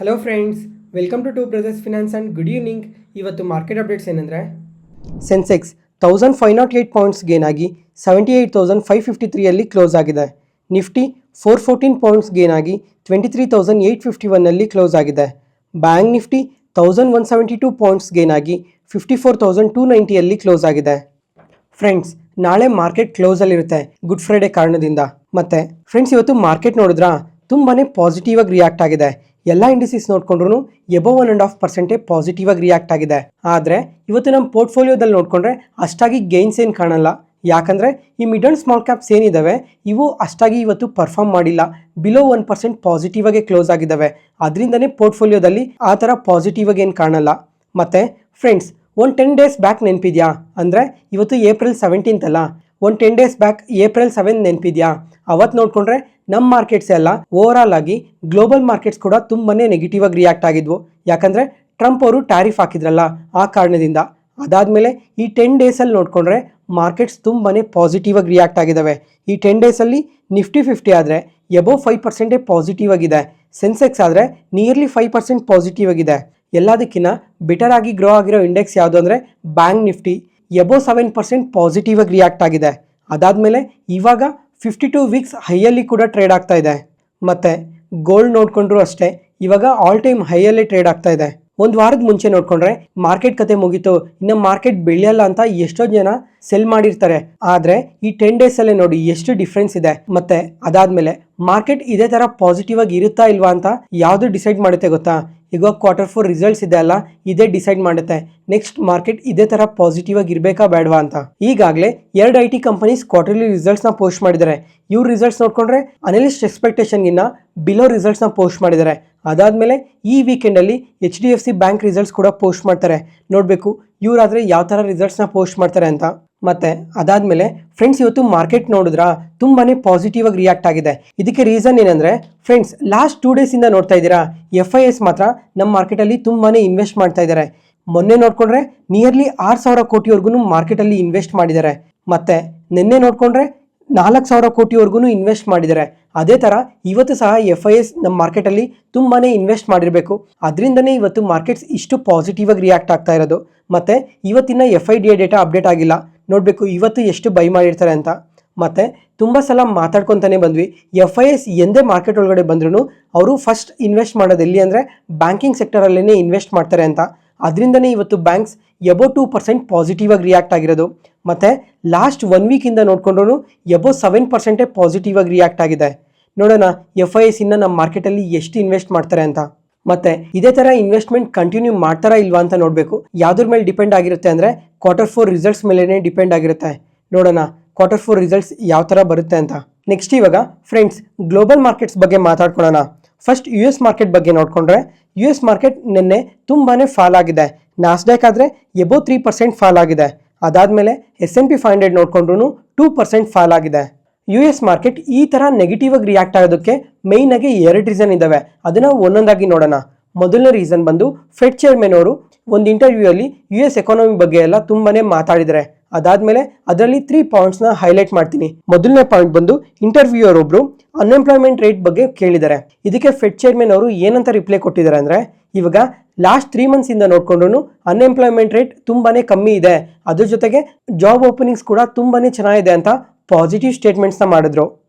Hello friends, welcome to brothers finance and good evening. ಇವತ್ತು market updates ಏನಂದರೆ, Sensex 1508 points gain ಆಗಿ 78,553 close ಆಗಿದೆ. Nifty 414 points gain ಆಗಿ 23,851 close ಆಗಿದೆ. ಬ್ಯಾಂಕ್ ನಿಫ್ಟಿ 1172 ಪಾಯಿಂಟ್ಸ್ ಗೇನ್ ಆಗಿ 54,290 close ಆಗಿದೆ. ಫ್ರೆಂಡ್ಸ್, ನಾಳೆ ಮಾರ್ಕೆಟ್ ಕ್ಲೋಸಲ್ಲಿರುತ್ತೆ ಗುಡ್ ಫ್ರೈಡೆ ಕಾರಣದಿಂದ. ಮತ್ತೆ ಫ್ರೆಂಡ್ಸ್, ಇವತ್ತು ಮಾರ್ಕೆಟ್ ನೋಡಿದ್ರಾ ತುಂಬಾ ಪಾಸಿಟಿವ್ ಆಗಿ ರಿಯಾಕ್ಟ್ ಆಗಿದೆ. ಎಲ್ಲ ಇಂಡಿಸೀಸ್ ನೋಡ್ಕೊಂಡ್ರು ಎಬವ್ 1.5% ಪಾಸಿಟಿವ್ ಆಗಿ ರಿಯಾಕ್ಟ್ ಆಗಿದೆ. ಆದರೆ ಇವತ್ತು ನಮ್ಮ ಪೋರ್ಟ್ಫೋಲಿಯೋದಲ್ಲಿ ನೋಡ್ಕೊಂಡ್ರೆ ಅಷ್ಟಾಗಿ ಗೇನ್ಸ್ ಏನು ಕಾಣಲ್ಲ. ಯಾಕಂದರೆ ಈ ಮಿಡ್ ಆ್ಯಂಡ್ ಸ್ಮಾಲ್ ಕ್ಯಾಪ್ಸ್ ಏನಿದ್ದಾವೆ ಇವು ಅಷ್ಟಾಗಿ ಇವತ್ತು ಪರ್ಫಾರ್ಮ್ ಮಾಡಿಲ್ಲ. ಬಿಲೋ 1% ಪಾಸಿಟಿವ್ ಆಗಿ ಕ್ಲೋಸ್ ಆಗಿದ್ದಾವೆ. ಅದರಿಂದನೇ ಪೋರ್ಟ್ಫೋಲಿಯೋದಲ್ಲಿ ಆ ಥರ ಪಾಸಿಟಿವ್ ಆಗಿ ಏನು ಕಾಣಲ್ಲ. ಮತ್ತು ಫ್ರೆಂಡ್ಸ್, 10 ಡೇಸ್ ಬ್ಯಾಕ್ ನೆನಪಿದೆಯಾ? ಅಂದರೆ ಇವತ್ತು ಏಪ್ರಿಲ್ 17 ಅಲ್ಲ, 10 ಡೇಸ್ ಬ್ಯಾಕ್ ಏಪ್ರಿಲ್ 7 ನೆನಪಿದೆಯಾ? ಅವತ್ತು ನೋಡಿಕೊಂಡ್ರೆ ನಮ್ಮ ಮಾರ್ಕೆಟ್ಸ್ ಎಲ್ಲ ಓವರ್ ಆಲ್ ಆಗಿ ಗ್ಲೋಬಲ್ ಮಾರ್ಕೆಟ್ಸ್ ಕೂಡ ತುಂಬಾ ನೆಗೆಟಿವ್ ಆಗಿ ರಿಯಾಕ್ಟ್ ಆಗಿದ್ವು. ಯಾಕಂದರೆ ಟ್ರಂಪ್ ಅವರು ಟ್ಯಾರಿಫ್ ಹಾಕಿದ್ರಲ್ಲ, ಆ ಕಾರಣದಿಂದ. ಅದಾದಮೇಲೆ ಈ 10 ಡೇಸಲ್ಲಿ ನೋಡಿಕೊಂಡ್ರೆ ಮಾರ್ಕೆಟ್ಸ್ ತುಂಬಾ ಪಾಸಿಟಿವ್ ಆಗಿ ರಿಯಾಕ್ಟ್ ಆಗಿದ್ದಾವೆ. ಈ 10 ಡೇಸಲ್ಲಿ ನಿಫ್ಟಿ 50 ಆದರೆ ಎಬವ್ 5% ಪಾಸಿಟಿವ್ ಆಗಿದೆ. ಸೆನ್ಸೆಕ್ಸ್ ಆದರೆ ನಿಯರ್ಲಿ 5% ಪಾಸಿಟಿವ್ ಆಗಿದೆ. ಎಲ್ಲದಕ್ಕಿಂತ ಬೆಟರ್ ಆಗಿ ಗ್ರೋ ಆಗಿರೋ ಇಂಡೆಕ್ಸ್ ಯಾವುದು ಅಂದರೆ ಬ್ಯಾಂಕ್ ನಿಫ್ಟಿ ಎಬವ್ 7% ಪಾಸಿಟಿವ್ ಆಗಿ ರಿಯಾಕ್ಟ್ ಆಗಿದೆ. ಅದಾದಮೇಲೆ ಇವಾಗ 52 ವೀಕ್ಸ್ ಹೈಯಲ್ಲಿ ಕೂಡ ಟ್ರೇಡ್ ಆಗ್ತಾ ಇದೆ. ಮತ್ತು ಗೋಲ್ಡ್ ನೋಡಿಕೊಂಡ್ರು ಅಷ್ಟೇ, ಇವಾಗ ಆಲ್ ಟೈಮ್ ಹೈಯಲ್ಲೇ ಟ್ರೇಡ್ ಆಗ್ತಾ ಇದೆ. ಒಂದು ವಾರದ ಮುಂಚೆ ನೋಡಿಕೊಂಡ್ರೆ ಮಾರ್ಕೆಟ್ ಕತೆ ಮುಗೀತು, ಇನ್ನು ಮಾರ್ಕೆಟ್ ಬೆಳೆಯಲ್ಲ ಅಂತ ಎಷ್ಟೋ ಜನ ಸೆಲ್ ಮಾಡಿರ್ತಾರೆ. ಆದರೆ ಈ 10 ಡೇಸಲ್ಲೇ ನೋಡಿ ಎಷ್ಟು ಡಿಫ್ರೆನ್ಸ್ ಇದೆ. ಮತ್ತು ಅದಾದಮೇಲೆ ಮಾರ್ಕೆಟ್ ಇದೇ ಥರ ಪಾಸಿಟಿವ್ ಆಗಿ ಇರುತ್ತಾ ಇಲ್ವಾ ಅಂತ ಯಾವುದು ಡಿಸೈಡ್ ಮಾಡುತ್ತೆ ಗೊತ್ತಾ? ಈಗ Q4 ರಿಸಲ್ಟ್ಸ್ ಇದೆ ಅಲ್ಲ, ಇದೇ ಡಿಸೈಡ್ ಮಾಡುತ್ತೆ ನೆಕ್ಸ್ಟ್ ಮಾರ್ಕೆಟ್ ಇದೇ ಥರ ಪಾಸಿಟಿವ್ ಆಗಿ ಇರಬೇಕಾ ಬೇಡವಾ ಅಂತ. ಈಗಾಗಲೇ 2 IT ಕಂಪನೀಸ್ ಕ್ವಾರ್ಟರ್ಲಿ ರಿಸಲ್ಟ್ಸ್ನ ಪೋಸ್ಟ್ ಮಾಡಿದ್ದಾರೆ. ಇವ್ರ ರಿಸಲ್ಟ್ಸ್ ನೋಡಿಕೊಂಡ್ರೆ ಅನಲಿಸ್ಟ್ ಎಕ್ಸ್ಪೆಕ್ಟೇಷನ್ಗಿನ್ನ ಬಿಲೋ ರಿಸಲ್ಟ್ಸ್ನ ಪೋಸ್ಟ್ ಮಾಡಿದ್ದಾರೆ. ಅದಾದಮೇಲೆ ಈ ವೀಕೆಂಡಲ್ಲಿ HDFC ಬ್ಯಾಂಕ್ ರಿಸಲ್ಟ್ಸ್ ಕೂಡ ಪೋಸ್ಟ್ ಮಾಡ್ತಾರೆ. ನೋಡಬೇಕು ಇವರಾದರೆ ಯಾವ ಥರ ರಿಸಲ್ಟ್ಸ್ನ ಪೋಸ್ಟ್ ಮಾಡ್ತಾರೆ ಅಂತ. ಮತ್ತು ಅದಾದಮೇಲೆ ಫ್ರೆಂಡ್ಸ್, ಇವತ್ತು ಮಾರ್ಕೆಟ್ ನೋಡಿದ್ರಾ ತುಂಬಾ ಪಾಸಿಟಿವ್ ಆಗಿ ರಿಯಾಕ್ಟ್ ಆಗಿದೆ. ಇದಕ್ಕೆ ರೀಸನ್ ಏನಂದರೆ ಫ್ರೆಂಡ್ಸ್, ಲಾಸ್ಟ್ 2 ಡೇಸಿಂದ ನೋಡ್ತಾ ಇದ್ದೀರಾ FIS ಮಾತ್ರ ನಮ್ಮ ಮಾರ್ಕೆಟಲ್ಲಿ ತುಂಬಾ ಇನ್ವೆಸ್ಟ್ ಮಾಡ್ತಾ ಇದ್ದಾರೆ. ಮೊನ್ನೆ ನೋಡಿಕೊಂಡ್ರೆ ನಿಯರ್ಲಿ 6,000 ಕೋಟಿವರೆಗೂ ಮಾರ್ಕೆಟಲ್ಲಿ ಇನ್ವೆಸ್ಟ್ ಮಾಡಿದ್ದಾರೆ. ಮತ್ತು ನಿನ್ನೆ ನೋಡಿಕೊಂಡ್ರೆ 4,000 ಕೋಟಿವರೆಗೂ ಇನ್ವೆಸ್ಟ್ ಮಾಡಿದ್ದಾರೆ. ಅದೇ ಥರ ಇವತ್ತು ಸಹ FIS ನಮ್ಮ ಮಾರ್ಕೆಟಲ್ಲಿ ತುಂಬಾ ಇನ್ವೆಸ್ಟ್ ಮಾಡಿರಬೇಕು. ಅದರಿಂದನೇ ಇವತ್ತು ಮಾರ್ಕೆಟ್ಸ್ ಇಷ್ಟು ಪಾಸಿಟಿವ್ ಆಗಿ ರಿಯಾಕ್ಟ್ ಆಗ್ತಾ ಇರೋದು. ಮತ್ತು ಇವತ್ತಿನ FIDA ಡೇಟಾ ಅಪ್ಡೇಟ್ ಆಗಿಲ್ಲ, ನೋಡಬೇಕು ಇವತ್ತು ಎಷ್ಟು ಬೈ ಮಾಡಿರ್ತಾರೆ ಅಂತ. ಮತ್ತು ತುಂಬ ಸಲ ಮಾತಾಡ್ಕೊತಾನೆ ಬಂದ್ವಿ, FIS ಎಂದೇ ಮಾರ್ಕೆಟ್ ಒಳಗಡೆ ಬಂದ್ರೂ ಅವರು ಫಸ್ಟ್ ಇನ್ವೆಸ್ಟ್ ಮಾಡೋದು ಎಲ್ಲಿ ಅಂದರೆ ಬ್ಯಾಂಕಿಂಗ್ ಸೆಕ್ಟರಲ್ಲೇ ಇನ್ವೆಸ್ಟ್ ಮಾಡ್ತಾರೆ ಅಂತ. ಅದರಿಂದನೇ ಇವತ್ತು ಬ್ಯಾಂಕ್ಸ್ ಎಬೋ 2% ಪಾಸಿಟಿವ್ ಆಗಿ ರಿಯಾಕ್ಟ್ ಆಗಿರೋದು. ಮತ್ತು ಲಾಸ್ಟ್ 1 ವೀಕಿಂದ ನೋಡಿಕೊಂಡ್ರು ಎಬೋ 7% ಪಾಸಿಟಿವ್ ಆಗಿ ರಿಯಾಕ್ಟ್ ಆಗಿದೆ. ನೋಡೋಣ FIS ಇನ್ನು ನಮ್ಮ ಮಾರ್ಕೆಟಲ್ಲಿ ಎಷ್ಟು ಇನ್ವೆಸ್ಟ್ ಮಾಡ್ತಾರೆ ಅಂತ. ಮತ್ತು ಇದೇ ಥರ ಇನ್ವೆಸ್ಟ್ಮೆಂಟ್ ಕಂಟಿನ್ಯೂ ಮಾಡ್ತಾರಾ ಇಲ್ವಾ ಅಂತ ನೋಡಬೇಕು. ಯಾವುದ್ರ ಮೇಲೆ ಡಿಪೆಂಡ್ ಆಗಿರುತ್ತೆ ಅಂದರೆ Q4 ರಿಸಲ್ಟ್ಸ್ ಮೇಲೇ ಡಿಪೆಂಡ್ ಆಗಿರುತ್ತೆ. ನೋಡೋಣ Q4 ರಿಸಲ್ಟ್ಸ್ ಯಾವ ಥರ ಬರುತ್ತೆ ಅಂತ. ನೆಕ್ಸ್ಟ್ ಇವಾಗ ಫ್ರೆಂಡ್ಸ್, ಗ್ಲೋಬಲ್ ಮಾರ್ಕೆಟ್ಸ್ ಬಗ್ಗೆ ಮಾತಾಡ್ಕೊಳ್ಳೋಣ. ಫಸ್ಟ್ US ಮಾರ್ಕೆಟ್ ಬಗ್ಗೆ ನೋಡಿಕೊಂಡ್ರೆ US ಮಾರ್ಕೆಟ್ ನಿನ್ನೆ ತುಂಬಾ ಫಾಲ್ ಆಗಿದೆ. ನಾಸ್ಡ್ಯಾಕ್ ಆದರೆ ಎಬೋ 3% ಫಾಲ್ ಆಗಿದೆ. ಅದಾದಮೇಲೆ S&P 500 ನೋಡಿಕೊಂಡ್ರು 2% ಫಾಲ್ ಆಗಿದೆ. US ಮಾರ್ಕೆಟ್ ಈ ಥರ ನೆಗೆಟಿವ್ ಆಗಿ ರಿಯಾಕ್ಟ್ ಆಗೋದಕ್ಕೆ ಮೇಯ್ನಾಗಿ 2 ರೀಸನ್ ಇದ್ದಾವೆ. ಅದನ್ನು ಒಂದೊಂದಾಗಿ ನೋಡೋಣ. ಮೊದಲನೇ ರೀಸನ್ ಬಂದು ಫೆಡ್ ಚೇರ್ಮನ್ ಅವರು ಒಂದು ಇಂಟರ್ವ್ಯೂಯಲ್ಲಿ US ಎಕಾನಮಿ ಬಗ್ಗೆ ಎಲ್ಲ ತುಂಬಾ ಮಾತಾಡಿದ್ದಾರೆ. ಅದಾದಮೇಲೆ ಅದರಲ್ಲಿ 3 ಪಾಯಿಂಟ್ಸ್ನ ಹೈಲೈಟ್ ಮಾಡ್ತೀನಿ. ಮೊದಲನೇ ಪಾಯಿಂಟ್ ಬಂದು ಇಂಟರ್ವ್ಯೂಯರ್ ಒಬ್ಬರು ಅನ್ಎಂಪ್ಲಾಯ್ಮೆಂಟ್ ರೇಟ್ ಬಗ್ಗೆ ಕೇಳಿದ್ದಾರೆ. ಇದಕ್ಕೆ ಫೆಡ್ ಚೇರ್ಮನ್ ಅವರು ಏನಂತ ರಿಪ್ಲೈ ಕೊಟ್ಟಿದ್ದಾರೆ ಅಂದರೆ, ಇವಾಗ ಲಾಸ್ಟ್ 3 ಮಂತ್ಸಿಂದ ನೋಡಿಕೊಂಡ್ರು ಅನ್ಎಂಪ್ಲಾಯ್ಮೆಂಟ್ ರೇಟ್ ತುಂಬಾ ಕಮ್ಮಿ ಇದೆ, ಅದ್ರ ಜೊತೆಗೆ ಜಾಬ್ ಓಪನಿಂಗ್ಸ್ ಕೂಡ ತುಂಬಾ ಚೆನ್ನಾಗಿದೆ ಅಂತ ಪಾಸಿಟಿವ್ ಸ್ಟೇಟ್ಮೆಂಟ್ಸ್ನ ಮಾಡಿದ್ರು.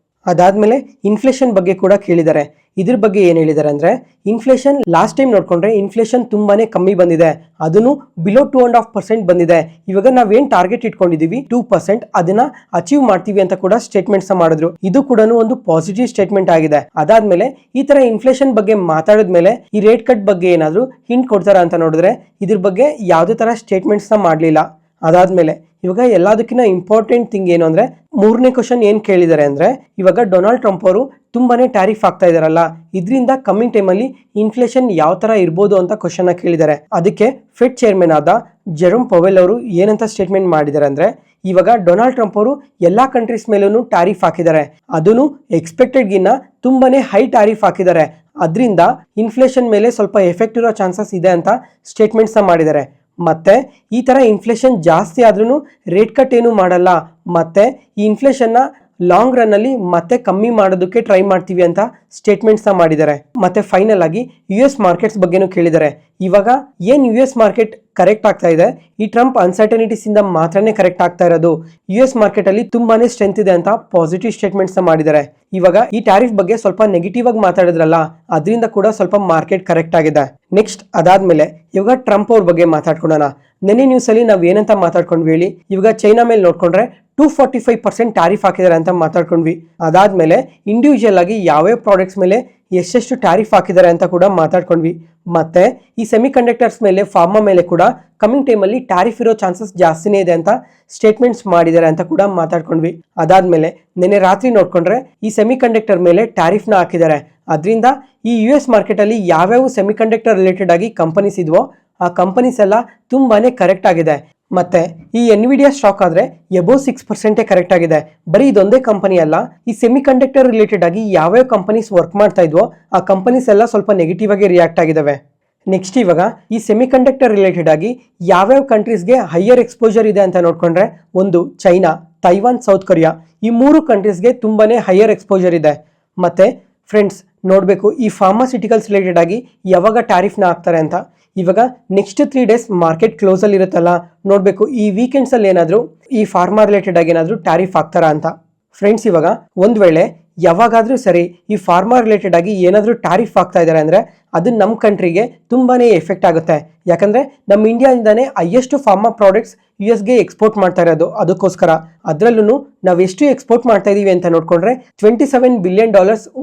ಅದಾದಮೇಲೆ ಇನ್ಫ್ಲೇಷನ್ ಬಗ್ಗೆ ಕೂಡ ಕೇಳಿದ್ದಾರೆ. ಇದ್ರ ಬಗ್ಗೆ ಏನು ಹೇಳಿದ್ದಾರೆ ಅಂದರೆ, ಇನ್ಫ್ಲೇಷನ್ ಲಾಸ್ಟ್ ಟೈಮ್ ನೋಡಿಕೊಂಡ್ರೆ ಇನ್ಫ್ಲೇಷನ್ ತುಂಬಾ ಕಮ್ಮಿ ಬಂದಿದೆ, ಅದನ್ನು ಬಿಲೋ 2.5% ಬಂದಿದೆ. ಇವಾಗ ನಾವೇನು ಟಾರ್ಗೆಟ್ ಇಟ್ಕೊಂಡಿದ್ದೀವಿ 2%, ಅದನ್ನು ಅಚೀವ್ ಮಾಡ್ತೀವಿ ಅಂತ ಕೂಡ ಸ್ಟೇಟ್ಮೆಂಟ್ಸ್ನ ಮಾಡಿದ್ರು. ಇದು ಕೂಡ ಒಂದು ಪಾಸಿಟಿವ್ ಸ್ಟೇಟ್ಮೆಂಟ್ ಆಗಿದೆ. ಅದಾದಮೇಲೆ ಈ ಥರ ಇನ್ಫ್ಲೇಷನ್ ಬಗ್ಗೆ ಮಾತಾಡಿದ್ಮೇಲೆ ಈ ರೇಟ್ ಕಟ್ ಬಗ್ಗೆ ಏನಾದರೂ ಹಿಂಟ್ ಕೊಡ್ತಾರಾ ಅಂತ ನೋಡಿದ್ರೆ ಇದ್ರ ಬಗ್ಗೆ ಯಾವುದೇ ಥರ ಸ್ಟೇಟ್ಮೆಂಟ್ಸ್ನ ಮಾಡಲಿಲ್ಲ. ಅದಾದಮೇಲೆ ಇವಾಗ ಎಲ್ಲದಕ್ಕಿಂತ ಇಂಪಾರ್ಟೆಂಟ್ ಥಿಂಗ್ ಏನು ಅಂದರೆ, 3ನೇ ಕ್ವಶನ್ ಏನು ಕೇಳಿದ್ದಾರೆ ಅಂದರೆ, ಇವಾಗ ಡೊನಾಲ್ಡ್ ಟ್ರಂಪ್ ಅವರು ತುಂಬಾ ಟ್ಯಾರಿಫ್ ಆಗ್ತಾ ಇದ್ದಾರಲ್ಲ, ಇದರಿಂದ ಕಮ್ಮಿಂಗ್ ಟೈಮಲ್ಲಿ ಇನ್ಫ್ಲೇಷನ್ ಯಾವ ಥರ ಇರ್ಬೋದು ಅಂತ ಕ್ವಶನ್ನ ಕೇಳಿದ್ದಾರೆ. ಅದಕ್ಕೆ ಫೆಡ್ ಚೇರ್ಮನ್ ಆದ ಜೆರೋಮ್ ಪವೆಲ್ ಅವರು ಏನಂತ ಸ್ಟೇಟ್ಮೆಂಟ್ ಮಾಡಿದ್ದಾರೆ ಅಂದರೆ, ಇವಾಗ ಡೊನಾಲ್ಡ್ ಟ್ರಂಪ್ ಅವರು ಎಲ್ಲ ಕಂಟ್ರೀಸ್ ಮೇಲೂ ಟ್ಯಾರಿಫ್ ಹಾಕಿದ್ದಾರೆ, ಅದನ್ನು ಎಕ್ಸ್ಪೆಕ್ಟೆಡ್ಗಿನ್ನ ತುಂಬಾ ಹೈ ಟ್ಯಾರಿಫ್ ಹಾಕಿದ್ದಾರೆ. ಅದರಿಂದ ಇನ್ಫ್ಲೇಷನ್ ಮೇಲೆ ಸ್ವಲ್ಪ ಎಫೆಕ್ಟ್ ಇರೋ ಚಾನ್ಸಸ್ ಇದೆ ಅಂತ ಸ್ಟೇಟ್ಮೆಂಟ್ಸ್ನ ಮಾಡಿದ್ದಾರೆ. ಮತ್ತು ಈ ಥರ ಇನ್ಫ್ಲೇಷನ್ ಜಾಸ್ತಿ ಆದ್ರೂ ರೇಟ್ ಕಟ್ ಏನೂ ಮಾಡಲ್ಲ, ಮತ್ತು ಈ ಇನ್ಫ್ಲೇಷನ್ನ ಲಾಂಗ್ ರನ್ ಅಲ್ಲಿ ಮತ್ತೆ ಕಮ್ಮಿ ಮಾಡೋದಕ್ಕೆ ಟ್ರೈ ಮಾಡ್ತೀವಿ ಅಂತ ಸ್ಟೇಟ್ಮೆಂಟ್ಸ್ ನ ಮಾಡಿದ್ದಾರೆ. ಮತ್ತೆ ಫೈನಲ್ ಆಗಿ US ಮಾರ್ಕೆಟ್ಸ್ ಬಗ್ಗೆನೂ ಕೇಳಿದ್ದಾರೆ. ಇವಾಗ ಏನ್ US ಮಾರ್ಕೆಟ್ ಕರೆಕ್ಟ್ ಆಗ್ತಾ ಇದೆ, ಈ ಟ್ರಂಪ್ ಅನ್ಸರ್ಟನಿಟೀಸ್ ಇಂದ ಮಾತ್ರನೇ ಕರೆಕ್ಟ್ ಆಗ್ತಾ ಇರೋದು. US ಮಾರ್ಕೆಟ್ ಅಲ್ಲಿ ತುಂಬಾನೇ ಸ್ಟ್ರೆಂತ್ ಇದೆ ಅಂತ ಪಾಸಿಟಿವ್ ಸ್ಟೇಟ್ಮೆಂಟ್ಸ್ ನ ಮಾಡಿದ್ದಾರೆ. ಇವಾಗ ಈ ಟ್ಯಾರಿಫ್ ಬಗ್ಗೆ ಸ್ವಲ್ಪ ನೆಗೆಟಿವ್ ಆಗಿ ಮಾತಾಡಿದ್ರಲ್ಲ, ಅದರಿಂದ ಕೂಡ ಸ್ವಲ್ಪ ಮಾರ್ಕೆಟ್ ಕರೆಕ್ಟ್ ಆಗಿದೆ. ನೆಕ್ಸ್ಟ್ ಅದಾದ್ಮೇಲೆ ಇವಾಗ ಟ್ರಂಪ್ ಅವ್ರ ಬಗ್ಗೆ ಮಾತಾಡ್ಕೊಳ್ಳೋಣ. ನೆನ್ನೆ ನ್ಯೂಸ್ ಅಲ್ಲಿ ನಾವ್ ಏನಂತ ಮಾತಾಡ್ಕೊಂಡ್ವಿ ಹೇಳಿ, ಇವಾಗ ಚೈನಾ ಮೇಲೆ ನೋಡ್ಕೊಂಡ್ರೆ 245% ಟ್ಯಾರಿಫ್ ಹಾಕಿದ್ದಾರೆ ಅಂತ ಮಾತಾಡ್ಕೊಂಡ್ವಿ. ಅದಾದ್ಮೇಲೆ ಇಂಡಿವಿಜುವಲ್ ಆಗಿ ಯಾವ್ಯಾವ ಪ್ರಾಡಕ್ಟ್ಸ್ ಮೇಲೆ ಎಷ್ಟೆಷ್ಟು ಟ್ಯಾರಿಫ್ ಹಾಕಿದ್ದಾರೆ ಅಂತ ಕೂಡ ಮಾತಾಡ್ಕೊಂಡ್ವಿ. ಮತ್ತೆ ಈ ಸೆಮಿ ಕಂಡಕ್ಟರ್ಸ್ ಮೇಲೆ, ಫಾರ್ಮಾ ಮೇಲೆ ಕೂಡ ಕಮಿಂಗ್ ಟೈಮಲ್ಲಿ ಟ್ಯಾರಿಫ್ ಇರೋ ಚಾನ್ಸಸ್ ಜಾಸ್ತಿನೇ ಇದೆ ಅಂತ ಸ್ಟೇಟ್ಮೆಂಟ್ಸ್ ಮಾಡಿದ್ದಾರೆ ಅಂತ ಕೂಡ ಮಾತಾಡ್ಕೊಂಡ್ವಿ. ಅದಾದ್ಮೇಲೆ ನಿನ್ನೆ ರಾತ್ರಿ ನೋಡ್ಕೊಂಡ್ರೆ ಈ ಸೆಮಿ ಕಂಡಕ್ಟರ್ ಮೇಲೆ ಟ್ಯಾರಿಫ್ನ ಹಾಕಿದ್ದಾರೆ. ಅದರಿಂದ ಈ US ಮಾರ್ಕೆಟ್ ಅಲ್ಲಿ ಯಾವ್ಯಾವ ಸೆಮಿ ಕಂಡಕ್ಟರ್ ರಿಲೇಟೆಡ್ ಆಗಿ ಕಂಪನೀಸ್ ಇದ್ವೋ ಆ ಕಂಪನೀಸ್ ಎಲ್ಲ ತುಂಬಾನೇ ಕರೆಕ್ಟ್ ಆಗಿದೆ. ಮತ್ತೆ ಈ ಎನ್ವಿಡಿಯಾ ಸ್ಟಾಕ್ ಆದ್ರೆ ಎಬೋ 6% ಕರೆಕ್ಟ್ ಆಗಿದೆ. ಬರೀ ಇದೊಂದೇ ಕಂಪನಿ ಅಲ್ಲ, ಈ ಸೆಮಿ ಕಂಡಕ್ಟರ್ ರಿಲೇಟೆಡ್ ಆಗಿ ಯಾವ್ಯಾವ ಕಂಪನೀಸ್ ವರ್ಕ್ ಮಾಡ್ತಾ ಇದ್ವೋ ಆ ಕಂಪನೀಸ್ ಎಲ್ಲ ಸ್ವಲ್ಪ ನೆಗೆಟಿವ್ ಆಗಿ ರಿಯಾಕ್ಟ್ ಆಗಿದಾವೆ. ನೆಕ್ಸ್ಟ್ ಇವಾಗ ಈ ಸೆಮಿ ಕಂಡಕ್ಟರ್ ರಿಲೇಟೆಡ್ ಆಗಿ ಯಾವ್ಯಾವ ಕಂಟ್ರೀಸ್ಗೆ ಹೈಯರ್ ಎಕ್ಸ್ಪೋಜರ್ ಇದೆ ಅಂತ ನೋಡ್ಕೊಂಡ್ರೆ, ಒಂದು ಚೈನಾ, ತೈವಾನ್, ಸೌತ್ ಕೊರಿಯಾ, ಈ 3 ಕಂಟ್ರೀಸ್ಗೆ ತುಂಬಾನೇ ಹೈಯರ್ ಎಕ್ಸ್ಪೋಜರ್ ಇದೆ. ಮತ್ತೆ ಫ್ರೆಂಡ್ಸ್ ನೋಡಬೇಕು ಈ ಫಾರ್ಮಾಸ್ಯೂಟಿಕಲ್ಸ್ ರಿಲೇಟೆಡ್ ಆಗಿ ಯಾವಾಗ ಟ್ಯಾರಿಫ್ನ ಹಾಕ್ತಾರೆ ಅಂತ. ಇವಾಗ ನೆಕ್ಸ್ಟ್ 3 ಡೇಸ್ ಮಾರ್ಕೆಟ್ ಕ್ಲೋಸ್ ಅಲ್ಲಿ ಇರುತ್ತಲ್ಲ, ನೋಡಬೇಕು ಈ ವೀಕೆಂಡ್ಸ್ ಅಲ್ಲಿ ಏನಾದರೂ ಈ ಫಾರ್ಮಾ ರಿಲೇಟೆಡ್ ಆಗಿ ಏನಾದರೂ ಟ್ಯಾರಿಫ್ ಹಾಕ್ತಾರಾ ಅಂತ. ಫ್ರೆಂಡ್ಸ್ ಇವಾಗ ಒಂದ್ ವೇಳೆ ಯಾವಾಗಾದ್ರೂ ಸರಿ ಈ ಫಾರ್ಮಾ ರಿಲೇಟೆಡ್ ಆಗಿ ಏನಾದರೂ ಟ್ಯಾರಿಫ್ ಆಗ್ತಾ ಇದ್ದಾರೆ ಅಂದ್ರೆ ಅದು ನಮ್ಮ ಕಂಟ್ರಿಗೆ ತುಂಬಾನೇ ಎಫೆಕ್ಟ್ ಆಗುತ್ತೆ. ಯಾಕಂದ್ರೆ ನಮ್ಮ ಇಂಡಿಯಾದಿಂದಾನೇ ಹೈಯೆಸ್ಟ್ ಫಾರ್ಮಾ ಪ್ರಾಡಕ್ಟ್ಸ್ US ಗೆ ಎಕ್ಸ್ಪೋರ್ಟ್ ಮಾಡ್ತಾ ಇರೋದು. ಅದಕ್ಕೋಸ್ಕರ ಅದರಲ್ಲೂ ನಾವು ಎಷ್ಟು ಎಕ್ಸ್ಪೋರ್ಟ್ ಮಾಡ್ತಾ ಇದೀವಿ ಅಂತ ನೋಡ್ಕೊಂಡ್ರೆ $27 ಬಿಲಿಯನ್